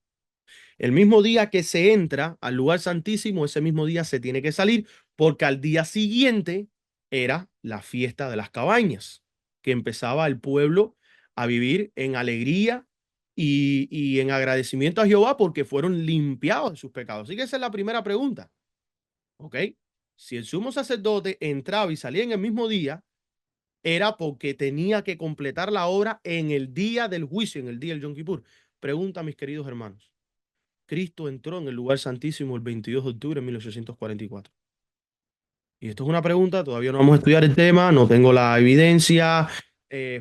El mismo día que se entra al lugar santísimo, ese mismo día se tiene que salir, porque al día siguiente era la fiesta de las cabañas, que empezaba el pueblo a vivir en alegría y en agradecimiento a Jehová porque fueron limpiados de sus pecados. Así que esa es la primera pregunta. ¿Ok? Si el sumo sacerdote entraba y salía en el mismo día, era porque tenía que completar la obra en el día del juicio, en el día del Yom Kippur. Pregunta, mis queridos hermanos. Cristo entró en el lugar santísimo el 22 de octubre de 1844. Y esto es una pregunta, todavía no vamos a estudiar el tema, no tengo la evidencia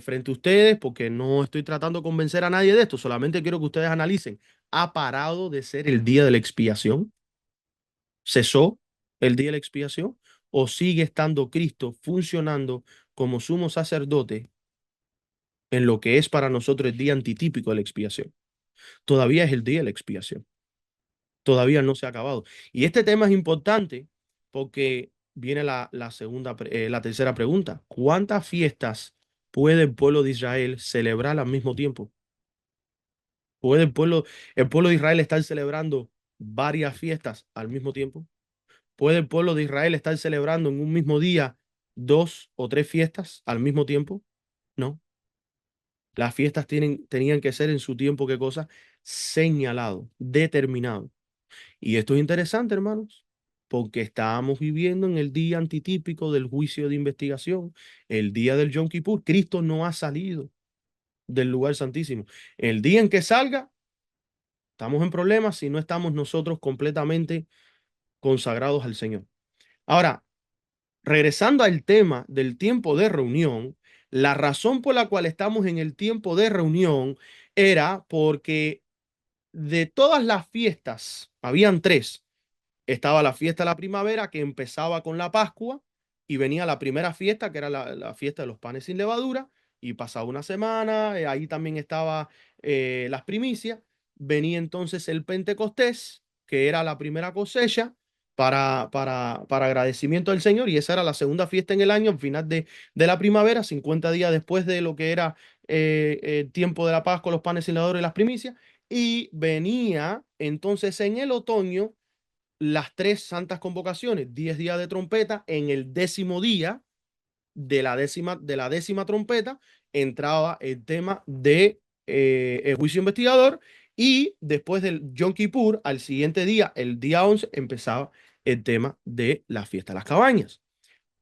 frente a ustedes porque no estoy tratando de convencer a nadie de esto, solamente quiero que ustedes analicen. ¿Ha parado de ser el día de la expiación? ¿Cesó el día de la expiación? ¿O sigue estando Cristo funcionando como sumo sacerdote en lo que es para nosotros el día antitípico de la expiación? Todavía es el día de la expiación. Todavía no se ha acabado. Y este tema es importante porque viene la tercera pregunta. ¿Cuántas fiestas puede el pueblo de Israel celebrar al mismo tiempo? ¿Puede el pueblo de Israel estar celebrando varias fiestas al mismo tiempo? ¿Puede el pueblo de Israel estar celebrando en un mismo día dos o tres fiestas al mismo tiempo? No. Las fiestas tenían que ser en su tiempo, ¿qué cosa? Señalado, determinado. Y esto es interesante, hermanos, porque estábamos viviendo en el día antitípico del juicio de investigación, el día del Yom Kippur. Cristo no ha salido del lugar santísimo. El día en que salga, estamos en problemas si no estamos nosotros completamente consagrados al Señor. Ahora, regresando al tema del tiempo de reunión, la razón por la cual estamos en el tiempo de reunión era porque de todas las fiestas, habían tres. Estaba la fiesta de la primavera que empezaba con la Pascua y venía la primera fiesta que era la fiesta de los panes sin levadura y pasaba una semana, ahí también estaba las primicias, venía entonces el Pentecostés, que era la primera cosecha para agradecimiento al Señor y esa era la segunda fiesta en el año, al final de la primavera, 50 días después de lo que era el tiempo de la Pascua, los panes sin levadura y las primicias, y venía entonces en el otoño las tres santas convocaciones, 10 días de trompeta, en el décimo día de la décima trompeta entraba el tema de el juicio investigador y después del Yom Kippur, al siguiente día, el día 11, empezaba el tema de la fiesta de las cabañas.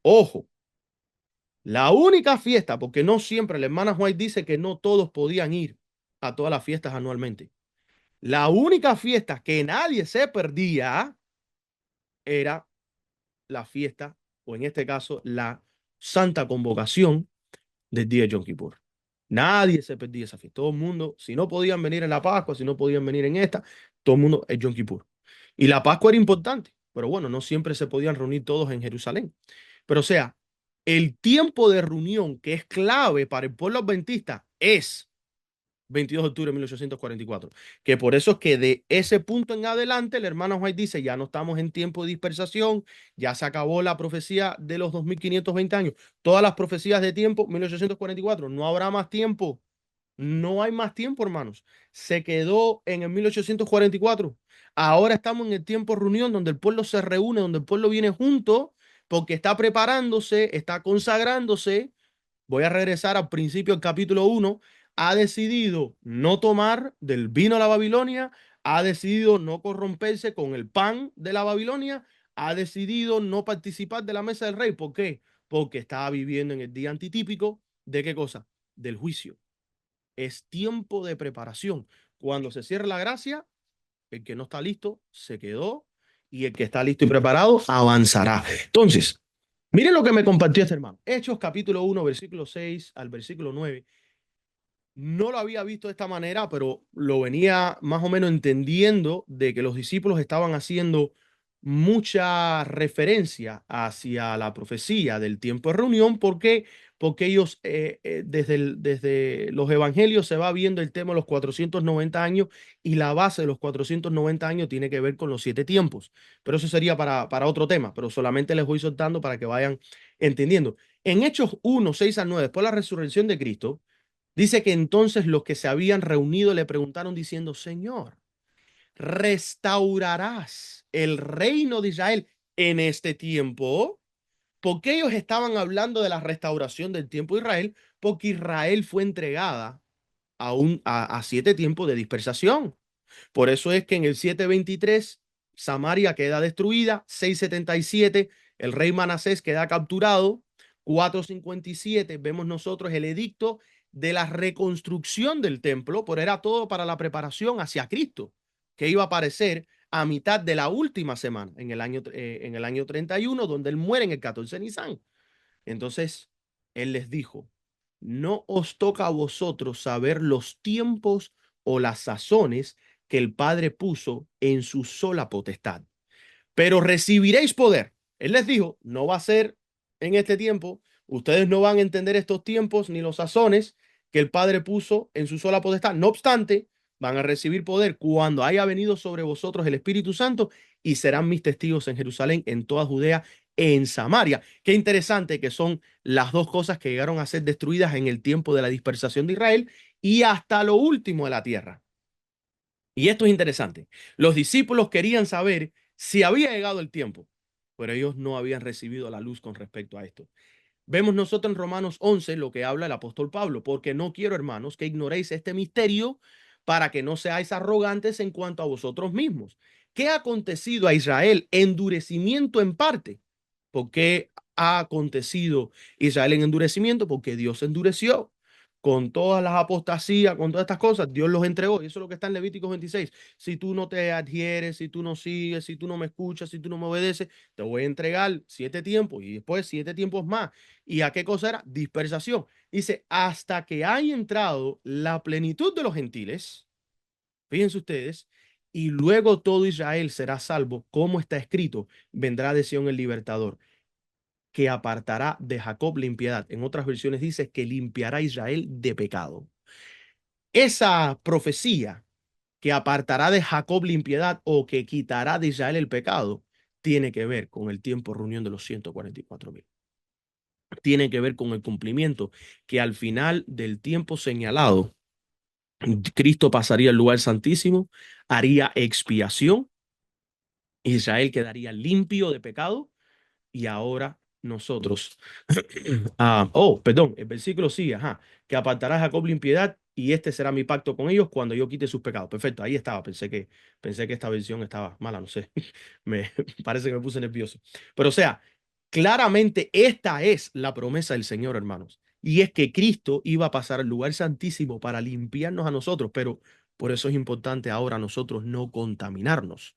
Ojo, la única fiesta, porque no siempre, la hermana White dice que no todos podían ir a todas las fiestas anualmente. La única fiesta que nadie se perdía era la fiesta, o en este caso, la santa convocación del día de Yom Kippur. Nadie se perdía esa fiesta. Todo el mundo, si no podían venir en la Pascua, si no podían venir en esta, todo el mundo es Yom Kippur. Y la Pascua era importante, pero bueno, no siempre se podían reunir todos en Jerusalén. Pero o sea, el tiempo de reunión que es clave para el pueblo adventista es 22 de octubre de 1844. Que por eso es que de ese punto en adelante, el hermano White dice, ya no estamos en tiempo de dispersación, ya se acabó la profecía de los 2520 años. Todas las profecías de tiempo, 1844, no habrá más tiempo. No hay más tiempo, hermanos. Se quedó en el 1844. Ahora estamos en el tiempo reunión donde el pueblo se reúne, donde el pueblo viene junto porque está preparándose, está consagrándose. Voy a regresar al principio del capítulo 1. Ha decidido no tomar del vino de la Babilonia, ha decidido no corromperse con el pan de la Babilonia, ha decidido no participar de la mesa del rey. ¿Por qué? Porque estaba viviendo en el día antitípico de qué cosa? Del juicio. Es tiempo de preparación. Cuando se cierre la gracia, el que no está listo se quedó y el que está listo y preparado avanzará. Entonces, miren lo que me compartió este hermano. Hechos capítulo 1, versículo 6 al versículo 9. No lo había visto de esta manera, pero lo venía más o menos entendiendo de que los discípulos estaban haciendo mucha referencia hacia la profecía del tiempo de reunión, porque ellos desde los evangelios se va viendo el tema de los 490 años y la base de los 490 años tiene que ver con los 7 tiempos. Pero eso sería para otro tema, pero solamente les voy soltando para que vayan entendiendo. En Hechos 1, 6 al 9, después de la resurrección de Cristo, dice que entonces los que se habían reunido le preguntaron diciendo, Señor, ¿restaurarás el reino de Israel en este tiempo? Porque ellos estaban hablando de la restauración del tiempo de Israel, porque Israel fue entregada a 7 tiempos de dispersación. Por eso es que en el 723 Samaria queda destruida, 677 el rey Manasés queda capturado, 457 vemos nosotros el edicto de la reconstrucción del templo, pero era todo para la preparación hacia Cristo, que iba a aparecer a mitad de la última semana, en el año 31, donde él muere en el 14 de Nisan. Entonces, él les dijo, no os toca a vosotros saber los tiempos o las sazones que el Padre puso en su sola potestad, pero recibiréis poder. Él les dijo, no va a ser en este tiempo, ustedes no van a entender estos tiempos ni los sazones que el Padre puso en su sola potestad. No obstante, van a recibir poder cuando haya venido sobre vosotros el Espíritu Santo y serán mis testigos en Jerusalén, en toda Judea, en Samaria. Qué interesante que son las dos cosas que llegaron a ser destruidas en el tiempo de la dispersación de Israel y hasta lo último de la tierra. Y esto es interesante. Los discípulos querían saber si había llegado el tiempo, pero ellos no habían recibido la luz con respecto a esto. Vemos nosotros en Romanos 11 lo que habla el apóstol Pablo, porque no quiero, hermanos, que ignoréis este misterio para que no seáis arrogantes en cuanto a vosotros mismos. ¿Qué ha acontecido a Israel? Endurecimiento en parte. ¿Por qué ha acontecido Israel en endurecimiento? Porque Dios endureció con todas las apostasías, con todas estas cosas, Dios los entregó. Y eso es lo que está en Levíticos 26. Si tú no te adhieres, si tú no sigues, si tú no me escuchas, si tú no me obedeces, te voy a entregar 7 tiempos y después 7 tiempos más. ¿Y a qué cosa era? Dispersación. Dice, hasta que haya entrado la plenitud de los gentiles, fíjense ustedes, y luego todo Israel será salvo, como está escrito, vendrá de Sión el libertador que apartará de Jacob la impiedad. En otras versiones dice que limpiará a Israel de pecado. Esa profecía que apartará de Jacob la impiedad o que quitará de Israel el pecado tiene que ver con el tiempo de reunión de los 144,000. Tiene que ver con el cumplimiento que al final del tiempo señalado, Cristo pasaría al lugar santísimo, haría expiación, Israel quedaría limpio de pecado y ahora nosotros. Perdón, el versículo sigue, ajá, que apartará a Jacob la impiedad y este será mi pacto con ellos cuando yo quite sus pecados. Perfecto, ahí estaba. Pensé que esta versión estaba mala, no sé. Me parece que me puse nervioso. Pero o sea, claramente esta es la promesa del Señor, hermanos. Y es que Cristo iba a pasar al lugar santísimo para limpiarnos a nosotros, pero por eso es importante ahora nosotros no contaminarnos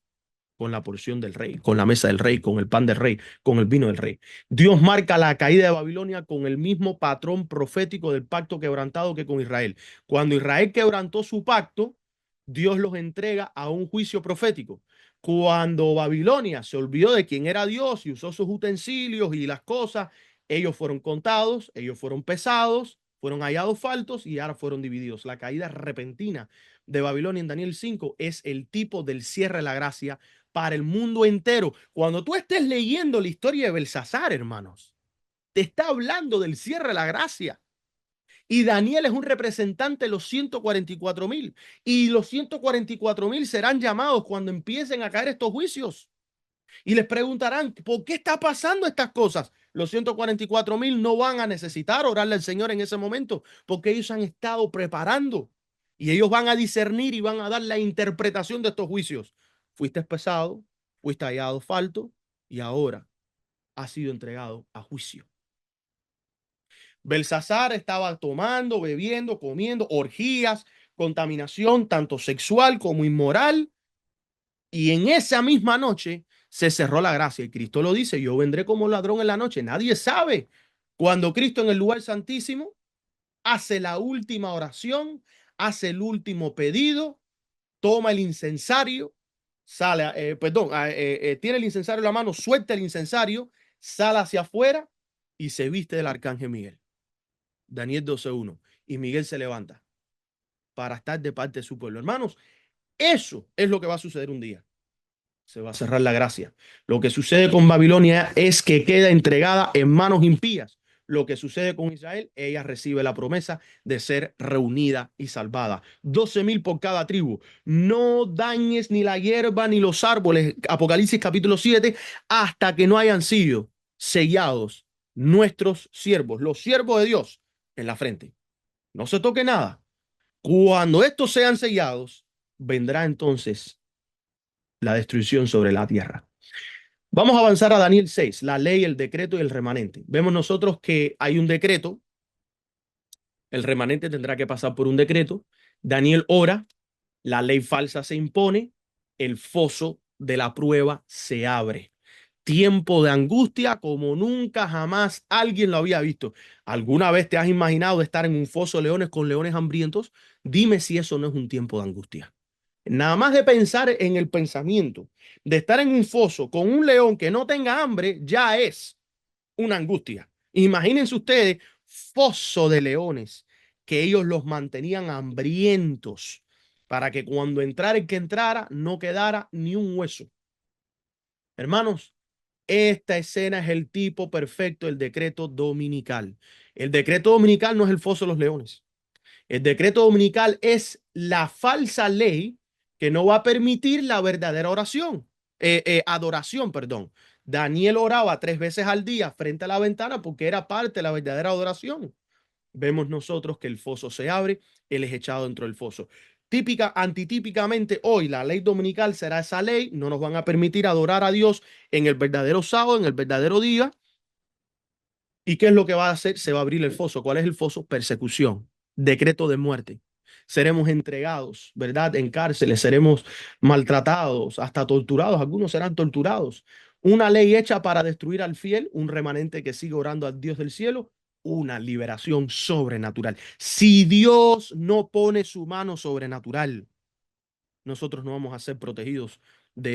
con la porción del rey, con la mesa del rey, con el pan del rey, con el vino del rey. Dios marca la caída de Babilonia con el mismo patrón profético del pacto quebrantado que con Israel. Cuando Israel quebrantó su pacto, Dios los entrega a un juicio profético. Cuando Babilonia se olvidó de quién era Dios y usó sus utensilios y las cosas, ellos fueron contados, ellos fueron pesados, fueron hallados faltos y ahora fueron divididos. La caída repentina de Babilonia en Daniel 5 es el tipo del cierre de la gracia para el mundo entero. Cuando tú estés leyendo la historia de Belsasar, hermanos, te está hablando del cierre de la gracia. Y Daniel es un representante de los 144,000. Y los 144,000 serán llamados cuando empiecen a caer estos juicios. Y les preguntarán, ¿por qué está pasando estas cosas? Los 144,000 no van a necesitar orarle al Señor en ese momento, porque ellos han estado preparando. Y ellos van a discernir y van a dar la interpretación de estos juicios. Fuiste pesado, fuiste hallado falto y ahora has sido entregado a juicio. Belsasar estaba tomando, bebiendo, comiendo, orgías, contaminación, tanto sexual como inmoral. Y en esa misma noche se cerró la gracia. Y Cristo lo dice, yo vendré como ladrón en la noche. Nadie sabe. Cuando Cristo en el lugar santísimo hace la última oración, hace el último pedido, toma el incensario, sale, tiene el incensario en la mano, suelta el incensario, sale hacia afuera y se viste del arcángel Miguel. Daniel 12:1. Y Miguel se levanta para estar de parte de su pueblo. Hermanos, eso es lo que va a suceder un día. Se va a cerrar la gracia. Lo que sucede con Babilonia es que queda entregada en manos impías. Lo que sucede con Israel, ella recibe la promesa de ser reunida y salvada. 12,000 por cada tribu. No dañes ni la hierba ni los árboles, Apocalipsis capítulo 7, hasta que no hayan sido sellados nuestros siervos, los siervos de Dios, en la frente. No se toque nada. Cuando estos sean sellados, vendrá entonces la destrucción sobre la tierra. Vamos a avanzar a Daniel 6, la ley, el decreto y el remanente. Vemos nosotros que hay un decreto, el remanente tendrá que pasar por un decreto. Daniel ora, la ley falsa se impone, el foso de la prueba se abre. Tiempo de angustia como nunca jamás alguien lo había visto. ¿Alguna vez te has imaginado estar en un foso de leones con leones hambrientos? Dime si eso no es un tiempo de angustia. Nada más de pensar en el pensamiento de estar en un foso con un león que no tenga hambre, ya es una angustia. Imagínense ustedes, foso de leones, que ellos los mantenían hambrientos para que cuando entrara el que entrara, no quedara ni un hueso. Hermanos, esta escena es el tipo perfecto del decreto dominical. El decreto dominical no es el foso de los leones. El decreto dominical es la falsa ley que no va a permitir la verdadera adoración, perdón. Daniel oraba 3 veces al día frente a la ventana porque era parte de la verdadera adoración. Vemos nosotros que el foso se abre, él es echado dentro del foso. Antitípicamente hoy la ley dominical será esa ley, no nos van a permitir adorar a Dios en el verdadero sábado, en el verdadero día. ¿Y qué es lo que va a hacer? Se va a abrir el foso. ¿Cuál es el foso? Persecución, decreto de muerte. Seremos entregados, ¿verdad? En cárceles, seremos maltratados, hasta torturados. Algunos serán torturados. Una ley hecha para destruir al fiel, un remanente que sigue orando al Dios del cielo, una liberación sobrenatural. Si Dios no pone su mano sobrenatural, nosotros no vamos a ser protegidos de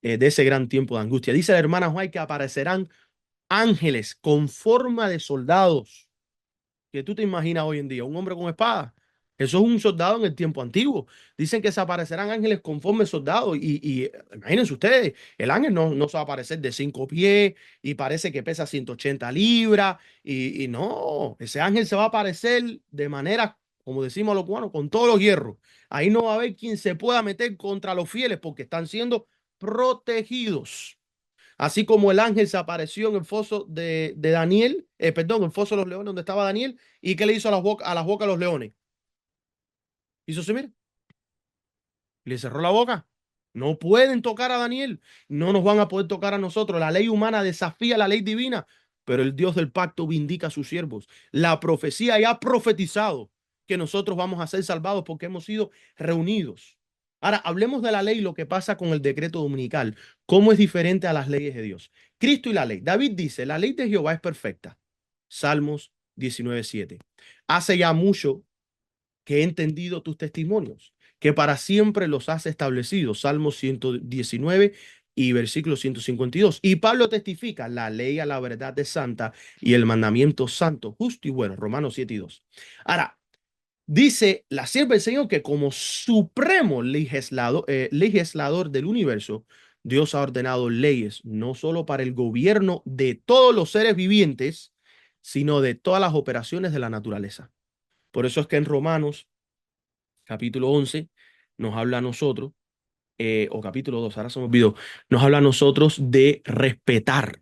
de ese gran tiempo de angustia. Dice la hermana White que aparecerán ángeles con forma de soldados. Que tú te imaginas hoy en día, un hombre con espada. Eso es un soldado en el tiempo antiguo. Dicen que se aparecerán ángeles conforme soldados. Imagínense ustedes, el ángel no se va a aparecer de 5 pies y parece que pesa 180 libras. Y no, ese ángel se va a aparecer de manera, como decimos los cubanos, con todos los hierros. Ahí no va a haber quien se pueda meter contra los fieles porque están siendo protegidos. Así como el ángel se apareció en el foso de Daniel, perdón, el foso de los leones donde estaba Daniel, y qué le hizo a las bocas de los leones. Hizo así, mire, le cerró la boca. No pueden tocar a Daniel, no nos van a poder tocar a nosotros. La ley humana desafía la ley divina, pero el Dios del pacto vindica a sus siervos. La profecía ya ha profetizado que nosotros vamos a ser salvados porque hemos sido reunidos. Ahora, hablemos de la ley y lo que pasa con el decreto dominical. ¿Cómo es diferente a las leyes de Dios? Cristo y la ley. David dice, la ley de Jehová es perfecta. Salmos 19:7. Hace ya mucho que he entendido tus testimonios, que para siempre los has establecido. Salmos 119 y versículo 152. Y Pablo testifica, la ley a la verdad es santa y el mandamiento santo, justo y bueno. Romanos 7:2. Ahora, dice la sierva del Señor que como supremo legislador del universo, Dios ha ordenado leyes no solo para el gobierno de todos los seres vivientes, sino de todas las operaciones de la naturaleza. Por eso es que en Romanos capítulo 11 nos habla a nosotros, o capítulo 2 ahora se me olvidó, nos habla a nosotros de respetar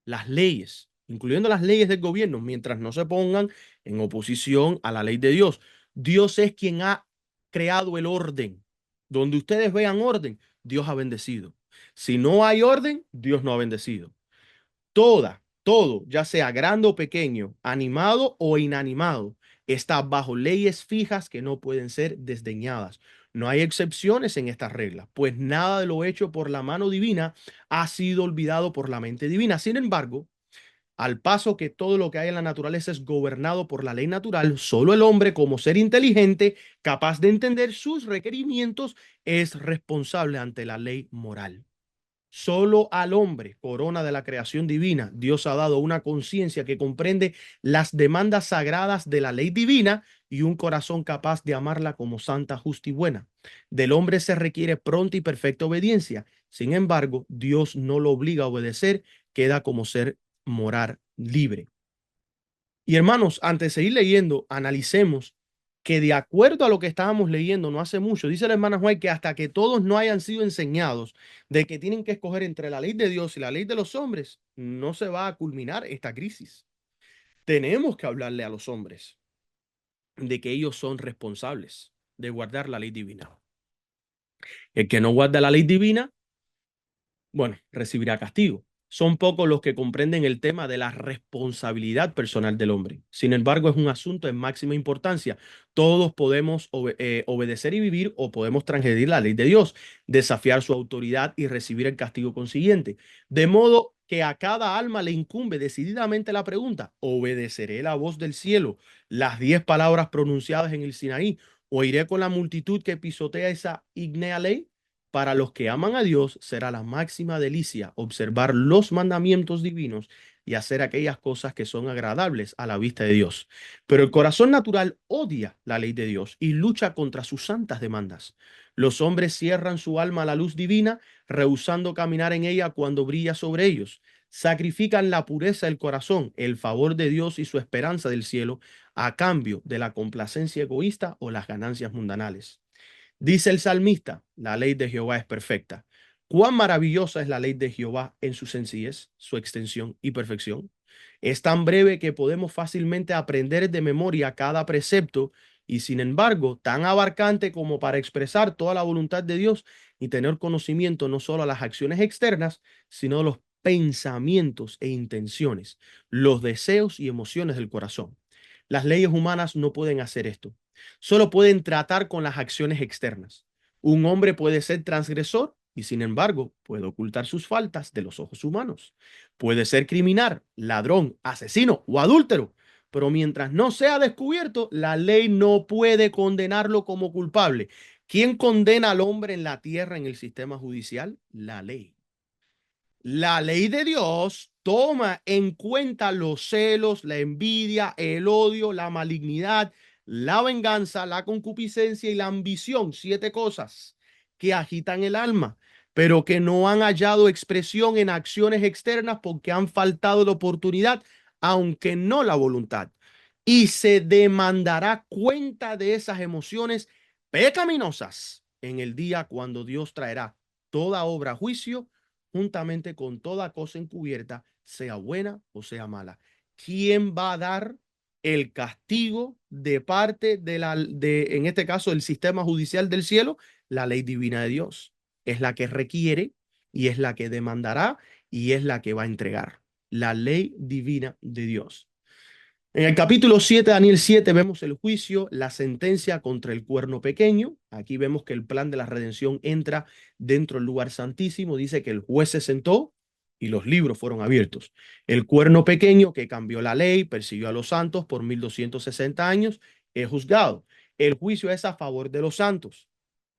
las leyes, incluyendo las leyes del gobierno, mientras no se pongan en oposición a la ley de Dios. Dios es quien ha creado el orden. Donde ustedes vean orden, Dios ha bendecido. Si no hay orden, Dios no ha bendecido. Todo, ya sea grande o pequeño, animado o inanimado, está bajo leyes fijas que no pueden ser desdeñadas. No hay excepciones en estas reglas, pues nada de lo hecho por la mano divina ha sido olvidado por la mente divina. Sin embargo, al paso que todo lo que hay en la naturaleza es gobernado por la ley natural, solo el hombre, como ser inteligente, capaz de entender sus requerimientos, es responsable ante la ley moral. Solo al hombre, corona de la creación divina, Dios ha dado una conciencia que comprende las demandas sagradas de la ley divina y un corazón capaz de amarla como santa, justa y buena. Del hombre se requiere pronta y perfecta obediencia. Sin embargo, Dios no lo obliga a obedecer, queda como ser moral libre. Y hermanos, antes de seguir leyendo, analicemos que de acuerdo a lo que estábamos leyendo no hace mucho, dice la hermana White que hasta que todos no hayan sido enseñados de que tienen que escoger entre la ley de Dios y la ley de los hombres, no se va a culminar esta crisis. Tenemos que hablarle a los hombres de que ellos son responsables de guardar la ley divina. El que no guarda la ley divina, bueno, recibirá castigo. Son pocos los que comprenden el tema de la responsabilidad personal del hombre. Sin embargo, es un asunto de máxima importancia. Todos podemos obedecer y vivir o podemos transgredir la ley de Dios, desafiar su autoridad y recibir el castigo consiguiente. De modo que a cada alma le incumbe decididamente la pregunta, ¿obedeceré la voz del cielo, las 10 palabras pronunciadas en el Sinaí, o iré con la multitud que pisotea esa ígnea ley? Para los que aman a Dios será la máxima delicia observar los mandamientos divinos y hacer aquellas cosas que son agradables a la vista de Dios. Pero el corazón natural odia la ley de Dios y lucha contra sus santas demandas. Los hombres cierran su alma a la luz divina, rehusando caminar en ella cuando brilla sobre ellos. Sacrifican la pureza del corazón, el favor de Dios y su esperanza del cielo a cambio de la complacencia egoísta o las ganancias mundanales. Dice el salmista, la ley de Jehová es perfecta. Cuán maravillosa es la ley de Jehová en su sencillez, su extensión y perfección. Es tan breve que podemos fácilmente aprender de memoria cada precepto y sin embargo tan abarcante como para expresar toda la voluntad de Dios y tener conocimiento no solo a las acciones externas, sino a los pensamientos e intenciones, los deseos y emociones del corazón. Las leyes humanas no pueden hacer esto. Solo pueden tratar con las acciones externas. Un hombre puede ser transgresor y sin embargo puede ocultar sus faltas de los ojos humanos. Puede ser criminal, ladrón, asesino o adúltero, pero mientras no sea descubierto, la ley no puede condenarlo como culpable. ¿Quién condena al hombre en la tierra en el sistema judicial? La ley. La ley de Dios toma en cuenta los celos, la envidia, el odio, la malignidad, la venganza, la concupiscencia y la ambición, 7 cosas que agitan el alma, pero que no han hallado expresión en acciones externas porque han faltado la oportunidad, aunque no la voluntad. Y se demandará cuenta de esas emociones pecaminosas en el día cuando Dios traerá toda obra a juicio juntamente con toda cosa encubierta, sea buena o sea mala. ¿Quién va a dar el castigo de parte en este caso, el sistema judicial del cielo? La ley divina de Dios. Es la que requiere y es la que demandará y es la que va a entregar. La ley divina de Dios. En el capítulo 7, Daniel 7, vemos el juicio, la sentencia contra el cuerno pequeño. Aquí vemos que el plan de la redención entra dentro del lugar santísimo. Dice que el juez se sentó y los libros fueron abiertos. El cuerno pequeño que cambió la ley, persiguió a los santos por 1260 años, es juzgado. El juicio es a favor de los santos.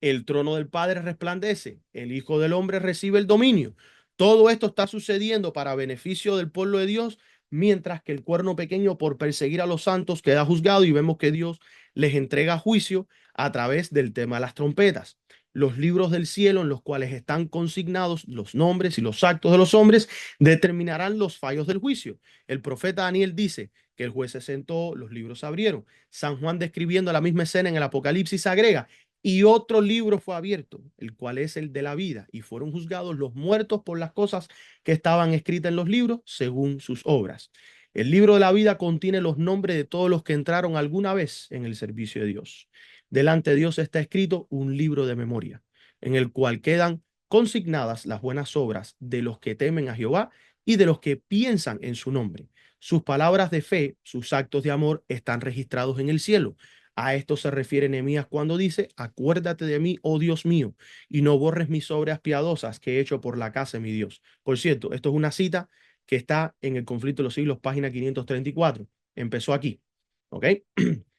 El trono del Padre resplandece. El Hijo del Hombre recibe el dominio. Todo esto está sucediendo para beneficio del pueblo de Dios, mientras que el cuerno pequeño por perseguir a los santos queda juzgado y vemos que Dios les entrega juicio a través del tema de las trompetas. Los libros del cielo en los cuales están consignados los nombres y los actos de los hombres determinarán los fallos del juicio. El profeta Daniel dice que el juez se sentó, los libros se abrieron. San Juan, describiendo la misma escena en el Apocalipsis, agrega: y otro libro fue abierto, el cual es el de la vida, y fueron juzgados los muertos por las cosas que estaban escritas en los libros según sus obras. El libro de la vida contiene los nombres de todos los que entraron alguna vez en el servicio de Dios. Delante de Dios está escrito un libro de memoria, en el cual quedan consignadas las buenas obras de los que temen a Jehová y de los que piensan en su nombre. Sus palabras de fe, sus actos de amor están registrados en el cielo. A esto se refiere Nehemías cuando dice, acuérdate de mí, oh Dios mío, y no borres mis obras piadosas que he hecho por la casa de mi Dios. Por cierto, esto es una cita que está en el Conflicto de los Siglos, página 534. Empezó aquí. ¿Ok?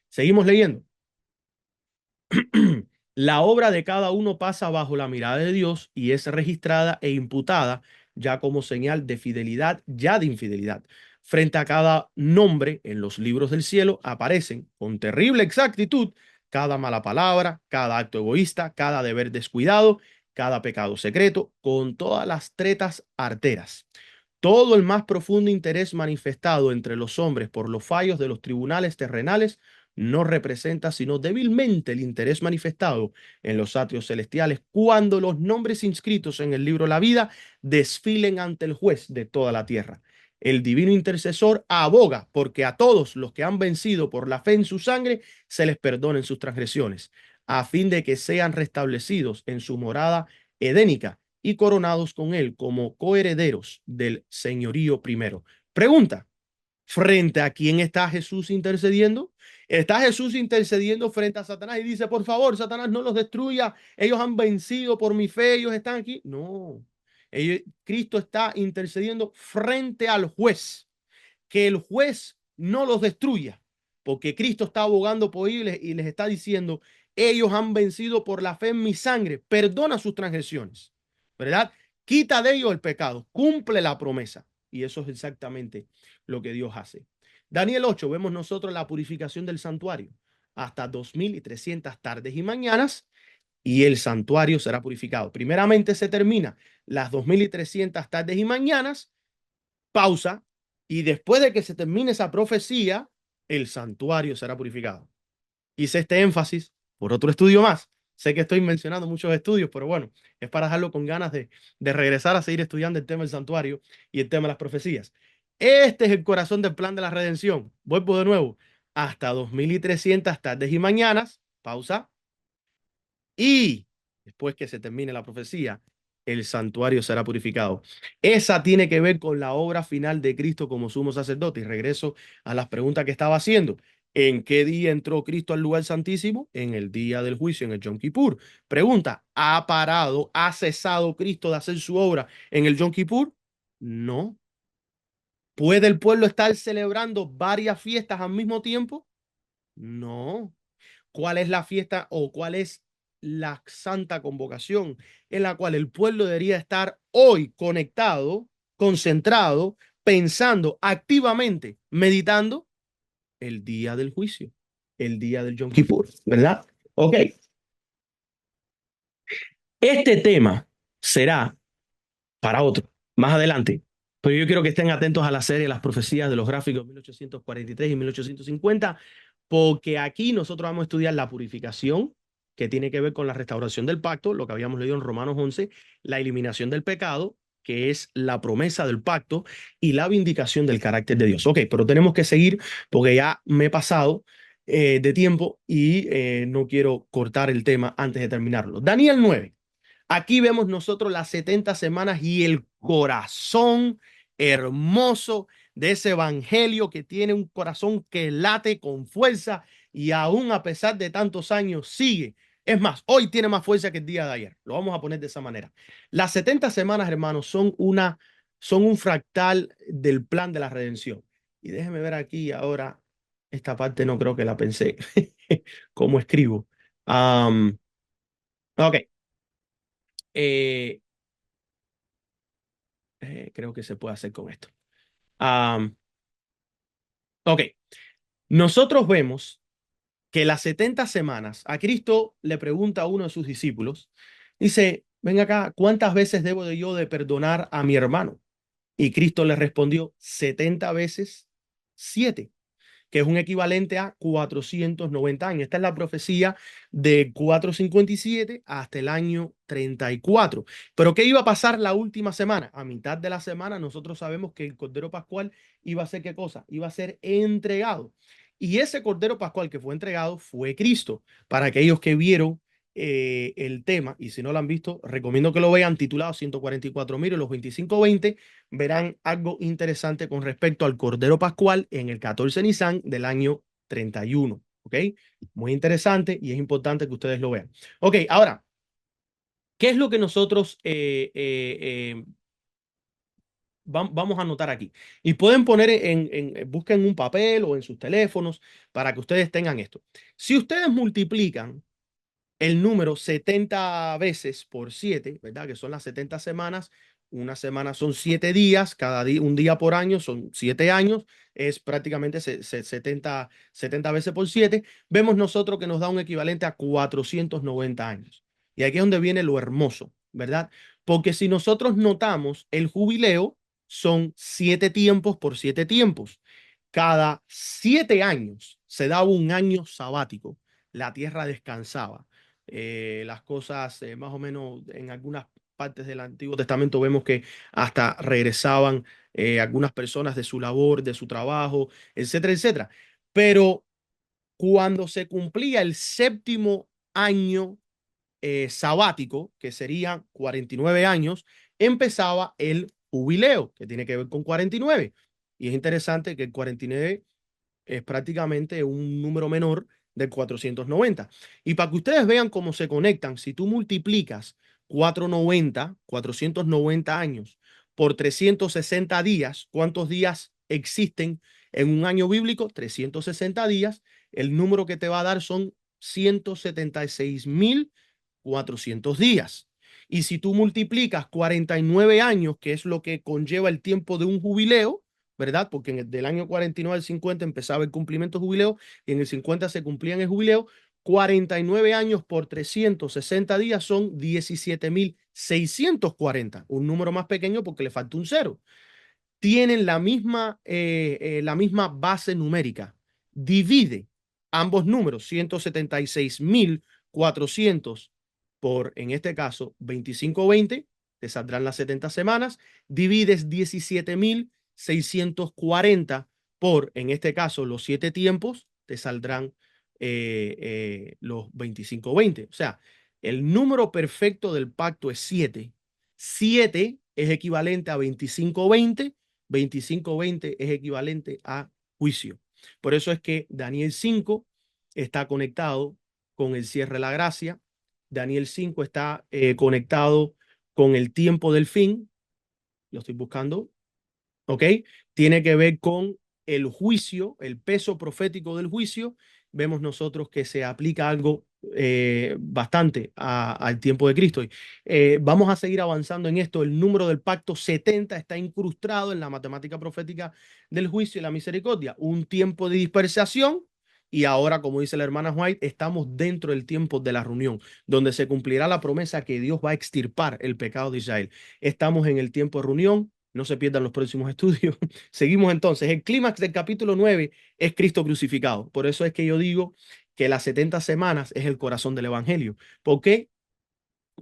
Seguimos leyendo. La obra de cada uno pasa bajo la mirada de Dios y es registrada e imputada ya como señal de fidelidad, ya de infidelidad. Frente a cada nombre en los libros del cielo aparecen con terrible exactitud cada mala palabra, cada acto egoísta, cada deber descuidado, cada pecado secreto, con todas las tretas arteras. Todo el más profundo interés manifestado entre los hombres por los fallos de los tribunales terrenales no representa sino débilmente el interés manifestado en los atrios celestiales cuando los nombres inscritos en el libro de la vida desfilen ante el juez de toda la tierra. El divino intercesor aboga porque a todos los que han vencido por la fe en su sangre se les perdonen sus transgresiones, a fin de que sean restablecidos en su morada edénica y coronados con él como coherederos del señorío primero. Pregunta, ¿frente a quién está Jesús intercediendo? Está Jesús intercediendo frente a Satanás y dice, por favor, Satanás, no los destruya, ellos han vencido por mi fe, ellos están aquí. No, Cristo está intercediendo frente al juez, que el juez no los destruya, porque Cristo está abogando por ellos y les está diciendo, ellos han vencido por la fe en mi sangre, perdona sus transgresiones, ¿verdad? Quita de ellos el pecado, cumple la promesa. Y eso es exactamente lo que Dios hace. Daniel 8, vemos nosotros la purificación del santuario hasta 2300 tardes y mañanas y el santuario será purificado. Primeramente se termina las 2300 tardes y mañanas, pausa, y después de que se termine esa profecía, el santuario será purificado. Hice este énfasis por otro estudio más. Sé que estoy mencionando muchos estudios, pero bueno, es para dejarlo con ganas de regresar a seguir estudiando el tema del santuario y el tema de las profecías. Este es el corazón del plan de la redención. Vuelvo de nuevo. Hasta 2300 tardes y mañanas. Pausa. Y después que se termine la profecía, el santuario será purificado. Esa tiene que ver con la obra final de Cristo como sumo sacerdote. Y regreso a las preguntas que estaba haciendo. ¿En qué día entró Cristo al lugar santísimo? En el día del juicio, en el Yom Kippur. Pregunta, ¿ha parado, ha cesado Cristo de hacer su obra en el Yom Kippur? No. ¿Puede el pueblo estar celebrando varias fiestas al mismo tiempo? No. ¿Cuál es la fiesta o cuál es la santa convocación en la cual el pueblo debería estar hoy conectado, concentrado, pensando activamente, meditando? El día del juicio, el día del Yom Kippur, ¿verdad? Ok. Este tema será para otro, más adelante. Pero yo quiero que estén atentos a la serie Las profecías de los gráficos 1843 y 1850, porque aquí nosotros vamos a estudiar la purificación, que tiene que ver con la restauración del pacto, lo que habíamos leído en Romanos 11, la eliminación del pecado, que es la promesa del pacto, y la vindicación del carácter de Dios. Ok, pero tenemos que seguir porque ya me he pasado de tiempo y no quiero cortar el tema antes de terminarlo. Daniel 9. Aquí vemos nosotros las 70 semanas y el corazón hermoso de ese evangelio que tiene un corazón que late con fuerza y aún a pesar de tantos años sigue. Es más, hoy tiene más fuerza que el día de ayer. Lo vamos a poner de esa manera. Las 70 semanas, hermanos, son un fractal del plan de la redención. Y déjeme ver aquí ahora, esta parte no creo que la pensé. ¿Cómo escribo? Ok. Eh, creo que se puede hacer con esto. Am, ok, nosotros vemos que las 70 semanas, a Cristo le pregunta a uno de sus discípulos, dice, ven acá, ¿cuántas veces debo de yo de perdonar a mi hermano? Y Cristo le respondió, 70 veces 7, que es un equivalente a 490 años. Esta es la profecía de 457 hasta el año 34. Pero ¿qué iba a pasar la última semana? A mitad de la semana nosotros sabemos que el Cordero Pascual iba a ser ¿qué cosa? Iba a ser entregado. Y ese Cordero Pascual que fue entregado fue Cristo. Para aquellos que vieron el tema, y si no lo han visto, recomiendo que lo vean titulado 144.000 y los 2520, verán algo interesante con respecto al Cordero Pascual en el 14 Nisan del año 31. ¿Ok? Muy interesante y es importante que ustedes lo vean. Ok, ahora, ¿qué es lo que nosotros vamos a anotar aquí? Y pueden poner busquen un papel o en sus teléfonos para que ustedes tengan esto. Si ustedes multiplican el número 70 veces por 7, ¿verdad? Que son las 70 semanas. Una semana son 7 días, cada día, un día por año son 7 años, es prácticamente 70 veces por 7. Vemos nosotros que nos da un equivalente a 490 años. Y aquí es donde viene lo hermoso, ¿verdad? Porque si nosotros notamos, el jubileo son 7 tiempos por 7 tiempos. Cada 7 años se daba un año sabático. La tierra descansaba. Las cosas más o menos en algunas partes del Antiguo Testamento vemos que hasta regresaban algunas personas de su labor, de su trabajo, etcétera, etcétera. Pero cuando se cumplía el séptimo año sabático, que serían 49 años, empezaba el jubileo, que tiene que ver con 49. Y es interesante que el 49 es prácticamente un número menor del 490. Y para que ustedes vean cómo se conectan, si tú multiplicas 490 años por 360 días, ¿cuántos días existen en un año bíblico? 360 días. El número que te va a dar son 176.400 días. Y si tú multiplicas 49 años, que es lo que conlleva el tiempo de un jubileo, ¿verdad? Porque del año 49 al 50 empezaba el cumplimiento jubileo y en el 50 se cumplía en el jubileo. 49 años por 360 días son 17.640, un número más pequeño porque le falta un cero. Tienen la misma base numérica. Divide ambos números, 176.400 por, en este caso, 25/20, te saldrán las 70 semanas. Divides 17.640 por, en este caso, los 7 tiempos, te saldrán los 25/20. O sea, el número perfecto del pacto es 7. 7 es equivalente a 25/20. 25/20 es equivalente a juicio. Por eso es que Daniel 5 está conectado con el cierre de la gracia. Daniel 5 está conectado con el tiempo del fin. Lo estoy buscando. ¿Ok? Tiene que ver con el juicio, el peso profético del juicio. Vemos nosotros que se aplica algo bastante al tiempo de Cristo. Y, vamos a seguir avanzando en esto. El número del pacto 70 está incrustado en la matemática profética del juicio y la misericordia. Un tiempo de dispersación. Y ahora, como dice la hermana White, estamos dentro del tiempo de la reunión, donde se cumplirá la promesa que Dios va a extirpar el pecado de Israel. Estamos en el tiempo de reunión. No se pierdan los próximos estudios. Seguimos entonces. El clímax del capítulo 9 es Cristo crucificado. Por eso es que yo digo que las 70 semanas es el corazón del evangelio. ¿Por qué?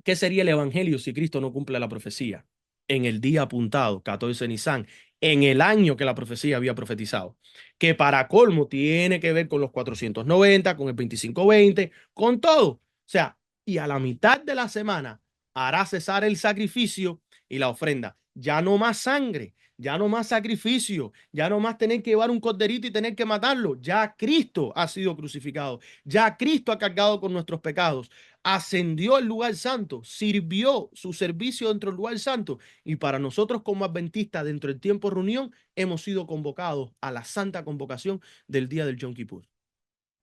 ¿Qué sería el evangelio si Cristo no cumple la profecía? En el día apuntado, 14 de Nisan, en el año que la profecía había profetizado, que para colmo tiene que ver con los 490, con el 25/20, con todo. O sea, y a la mitad de la semana hará cesar el sacrificio y la ofrenda. Ya no más sangre, ya no más sacrificio, ya no más tener que llevar un corderito y tener que matarlo. Ya Cristo ha sido crucificado, ya Cristo ha cargado con nuestros pecados, ascendió al lugar santo, sirvió su servicio dentro del lugar santo, y para nosotros como adventistas dentro del tiempo de reunión hemos sido convocados a la santa convocación del día del Yom Kippur.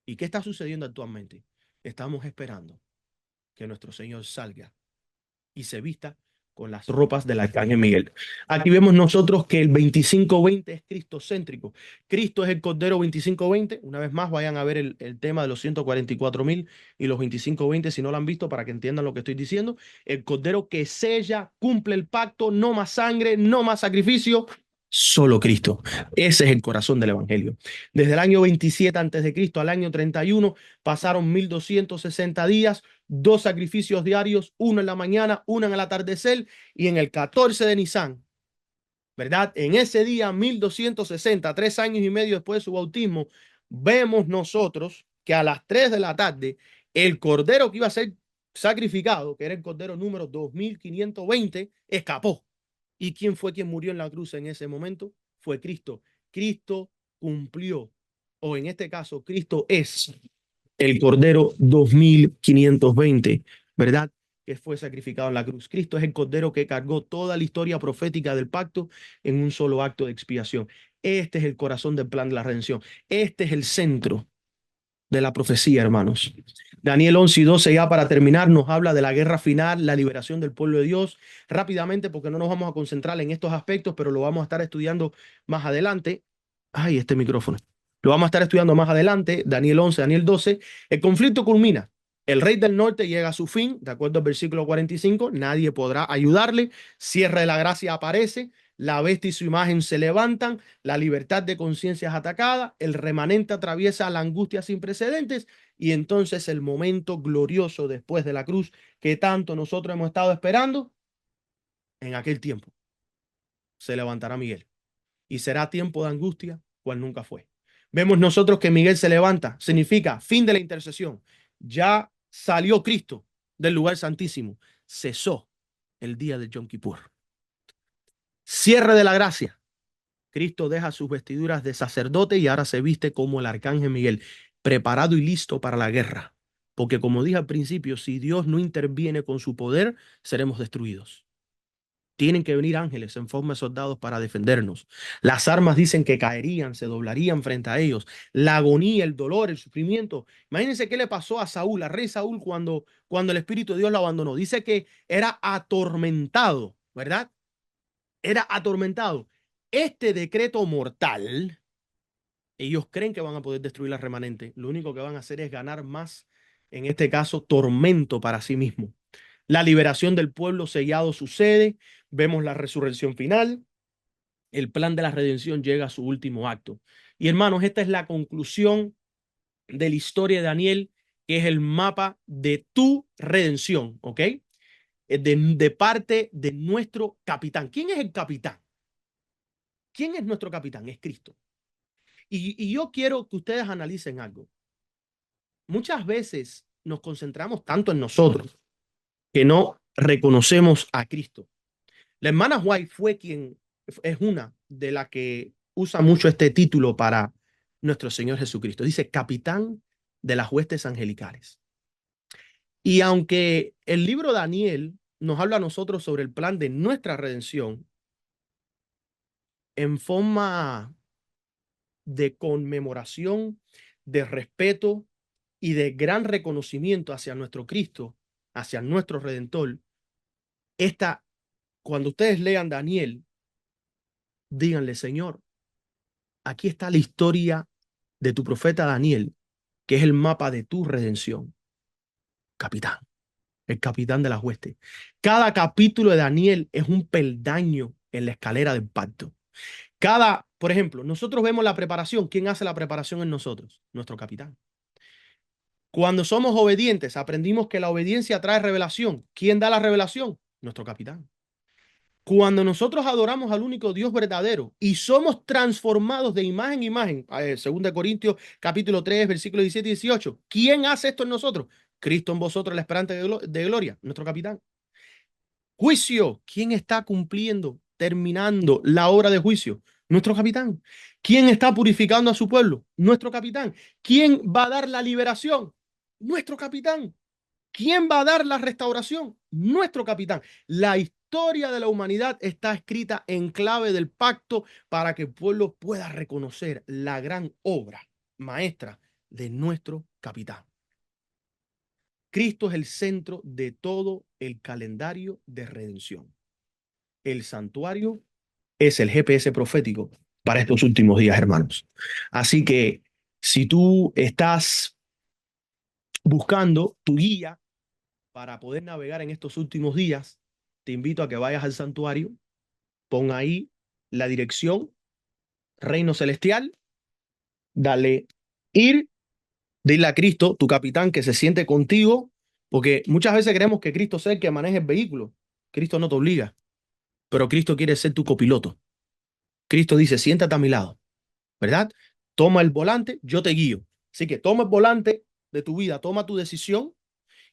¿Y qué está sucediendo actualmente? Estamos esperando que nuestro Señor salga y se vista con las ropas del arcángel Miguel. Aquí vemos nosotros que el 25/20 es cristocéntrico. Cristo es el Cordero 25/20. Una vez más, vayan a ver el tema de los 144.000 y los 25/20 si no lo han visto para que entiendan lo que estoy diciendo. El Cordero que sella, cumple el pacto, no más sangre, no más sacrificio. Solo Cristo. Ese es el corazón del Evangelio. Desde el año 27 antes de Cristo al año 31 pasaron 1260 días, 2 sacrificios diarios, uno en la mañana, uno en el atardecer, y en el 14 de Nisan, ¿verdad? En ese día, 1260, 3 años y medio después de su bautismo, vemos nosotros que a las 3 de la tarde, el cordero que iba a ser sacrificado, que era el cordero número 2520, escapó. ¿Y quién fue quien murió en la cruz en ese momento? Fue Cristo. Cristo cumplió o en este caso, Cristo es el Cordero 2520, ¿verdad? Que fue sacrificado en la cruz. Cristo es el Cordero que cargó toda la historia profética del pacto en un solo acto de expiación. Este es el corazón del plan de la redención. Este es el centro de la profecía, hermanos. Daniel 11 y 12, ya para terminar, nos habla de la guerra final, la liberación del pueblo de Dios. Rápidamente, porque no nos vamos a concentrar en estos aspectos, pero lo vamos a estar estudiando más adelante. Ay, este micrófono. Lo vamos a estar estudiando más adelante, Daniel 11, Daniel 12. El conflicto culmina. El rey del norte llega a su fin, de acuerdo al versículo 45, nadie podrá ayudarle. Cierre de la gracia aparece, la bestia y su imagen se levantan, la libertad de conciencia es atacada, el remanente atraviesa la angustia sin precedentes y entonces el momento glorioso después de la cruz que tanto nosotros hemos estado esperando, en aquel tiempo se levantará Miguel y será tiempo de angustia cual nunca fue. Vemos nosotros que Miguel se levanta, significa fin de la intercesión. Ya salió Cristo del lugar santísimo, cesó el día de Yom Kippur. Cierre de la gracia. Cristo deja sus vestiduras de sacerdote y ahora se viste como el arcángel Miguel, preparado y listo para la guerra. Porque como dije al principio, si Dios no interviene con su poder, seremos destruidos. Tienen que venir ángeles en forma de soldados para defendernos. Las armas dicen que caerían, se doblarían frente a ellos. La agonía, el dolor, el sufrimiento. Imagínense qué le pasó a Saúl, al rey Saúl, cuando el Espíritu de Dios lo abandonó. Dice que era atormentado, ¿verdad? Era atormentado. Este decreto mortal, ellos creen que van a poder destruir la remanente. Lo único que van a hacer es ganar más, en este caso, tormento para sí mismo. La liberación del pueblo sellado sucede. Vemos la resurrección final. El plan de la redención llega a su último acto. Y hermanos, esta es la conclusión de la historia de Daniel, que es el mapa de tu redención, ¿ok? De parte de nuestro capitán. ¿Quién es el capitán? ¿Quién es nuestro capitán? Es Cristo. Y yo quiero que ustedes analicen algo. Muchas veces nos concentramos tanto en nosotros que no reconocemos a Cristo. La hermana White fue quien es una de las que usa mucho este título para nuestro Señor Jesucristo. Dice capitán de las huestes angelicales. Y aunque el libro de Daniel nos habla a nosotros sobre el plan de nuestra redención en forma de conmemoración, de respeto y de gran reconocimiento hacia nuestro Cristo, hacia nuestro Redentor, esta, cuando ustedes lean Daniel, díganle, Señor, aquí está la historia de tu profeta Daniel, que es el mapa de tu redención, capitán, el capitán de las huestes. Cada capítulo de Daniel es un peldaño en la escalera del pacto. Por ejemplo, nosotros vemos la preparación. ¿Quién hace la preparación en nosotros? Nuestro capitán. Cuando somos obedientes, aprendimos que la obediencia trae revelación. ¿Quién da la revelación? Nuestro capitán. Cuando nosotros adoramos al único Dios verdadero y somos transformados de imagen en imagen, 2 Corintios capítulo 3, versículos 17 y 18, ¿quién hace esto en nosotros? Cristo en vosotros, la esperanza de gloria, nuestro capitán. Juicio, ¿quién está cumpliendo, terminando la obra de juicio? Nuestro capitán. ¿Quién está purificando a su pueblo? Nuestro capitán. ¿Quién va a dar la liberación? Nuestro capitán. ¿Quién va a dar la restauración? Nuestro capitán. La historia de la humanidad está escrita en clave del pacto para que el pueblo pueda reconocer la gran obra maestra de nuestro capitán. Cristo es el centro de todo el calendario de redención. El santuario es el GPS profético para estos últimos días, hermanos. Así que si tú estás buscando tu guía para poder navegar en estos últimos días, te invito a que vayas al santuario, pon ahí la dirección, Reino Celestial, dale ir, dile a Cristo, tu capitán, que se siente contigo, porque muchas veces creemos que Cristo es el que maneja el vehículo. Cristo no te obliga, pero Cristo quiere ser tu copiloto. Cristo dice, siéntate a mi lado, ¿verdad? Toma el volante, yo te guío. Así que toma el volante de tu vida, toma tu decisión.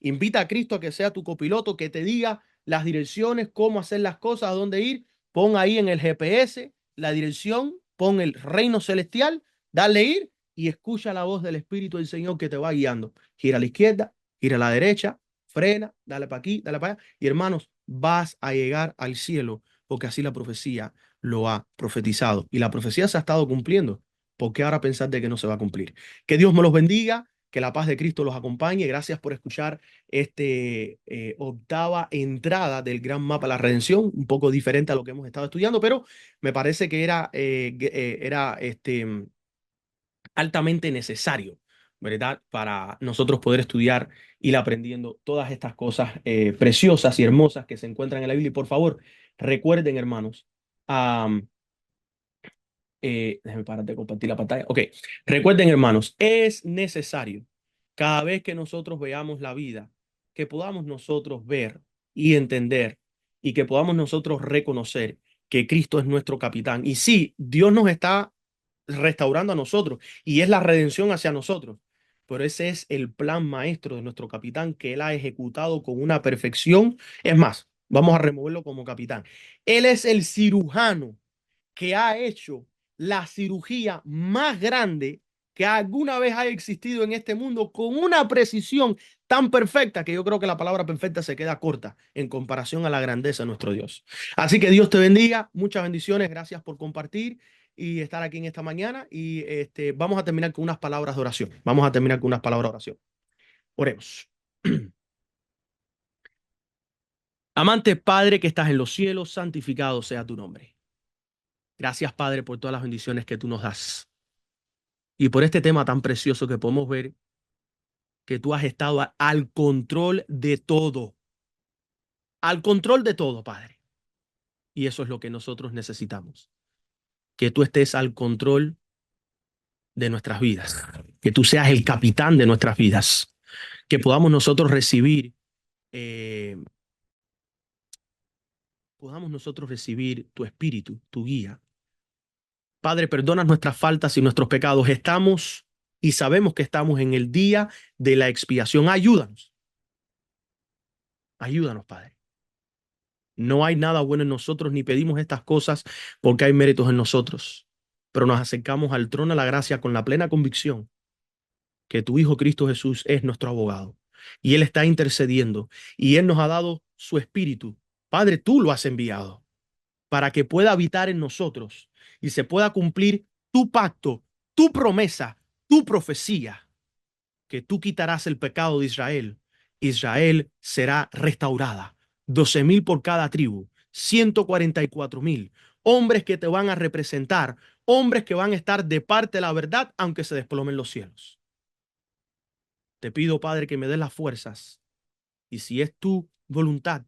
Invita a Cristo a que sea tu copiloto, que te diga las direcciones, cómo hacer las cosas, a dónde ir. Pon ahí en el GPS la dirección, pon el reino celestial, dale ir y escucha la voz del Espíritu del Señor que te va guiando. Gira a la izquierda, gira a la derecha, frena, dale para aquí, dale para allá. Y hermanos, vas a llegar al cielo porque así la profecía lo ha profetizado. Y la profecía se ha estado cumpliendo. ¿Por qué ahora pensar de que no se va a cumplir? Que Dios me los bendiga, que la paz de Cristo los acompañe. Gracias por escuchar octava entrada del Gran Mapa de la Redención, un poco diferente a lo que hemos estado estudiando, pero me parece que era altamente necesario, ¿verdad? Para nosotros poder estudiar, ir aprendiendo todas estas cosas preciosas y hermosas que se encuentran en la Biblia. Y por favor, recuerden, hermanos, déjenme parar de compartir la pantalla. Ok, recuerden, hermanos, es necesario cada vez que nosotros veamos la vida, que podamos nosotros ver y entender y que podamos nosotros reconocer que Cristo es nuestro capitán. Y sí, Dios nos está restaurando a nosotros y es la redención hacia nosotros. Pero ese es el plan maestro de nuestro capitán que él ha ejecutado con una perfección. Es más, vamos a removerlo como capitán. Él es el cirujano que ha hecho la cirugía más grande que alguna vez haya existido en este mundo con una precisión tan perfecta que yo creo que la palabra perfecta se queda corta en comparación a la grandeza de nuestro Dios. Así que Dios te bendiga, muchas bendiciones, gracias por compartir y estar aquí en esta mañana y vamos a terminar con unas palabras de oración. Vamos a terminar con unas palabras de oración. Oremos. Amante Padre que estás en los cielos, santificado sea tu nombre. Gracias, Padre, por todas las bendiciones que tú nos das. Y por este tema tan precioso que podemos ver que tú has estado al control de todo, al control de todo, Padre. Y eso es lo que nosotros necesitamos, que tú estés al control de nuestras vidas, que tú seas el capitán de nuestras vidas, que eh, podamos nosotros recibir tu espíritu, tu guía. Padre, perdona nuestras faltas y nuestros pecados. Estamos y sabemos que estamos en el día de la expiación. Ayúdanos, ayúdanos, Padre. No hay nada bueno en nosotros, ni pedimos estas cosas porque hay méritos en nosotros, pero nos acercamos al trono de la gracia con la plena convicción que tu Hijo Cristo Jesús es nuestro abogado y Él está intercediendo y Él nos ha dado su espíritu. Padre, tú lo has enviado para que pueda habitar en nosotros y se pueda cumplir tu pacto, tu promesa, tu profecía, que tú quitarás el pecado de Israel. Israel será restaurada. 12,000 por cada tribu, 144,000 hombres que te van a representar, hombres que van a estar de parte de la verdad, aunque se desplomen los cielos. Te pido, Padre, que me des las fuerzas y si es tu voluntad,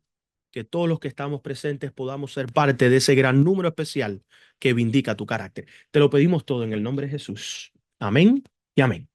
que todos los que estamos presentes podamos ser parte de ese gran número especial que vindica tu carácter. Te lo pedimos todo en el nombre de Jesús. Amén y amén.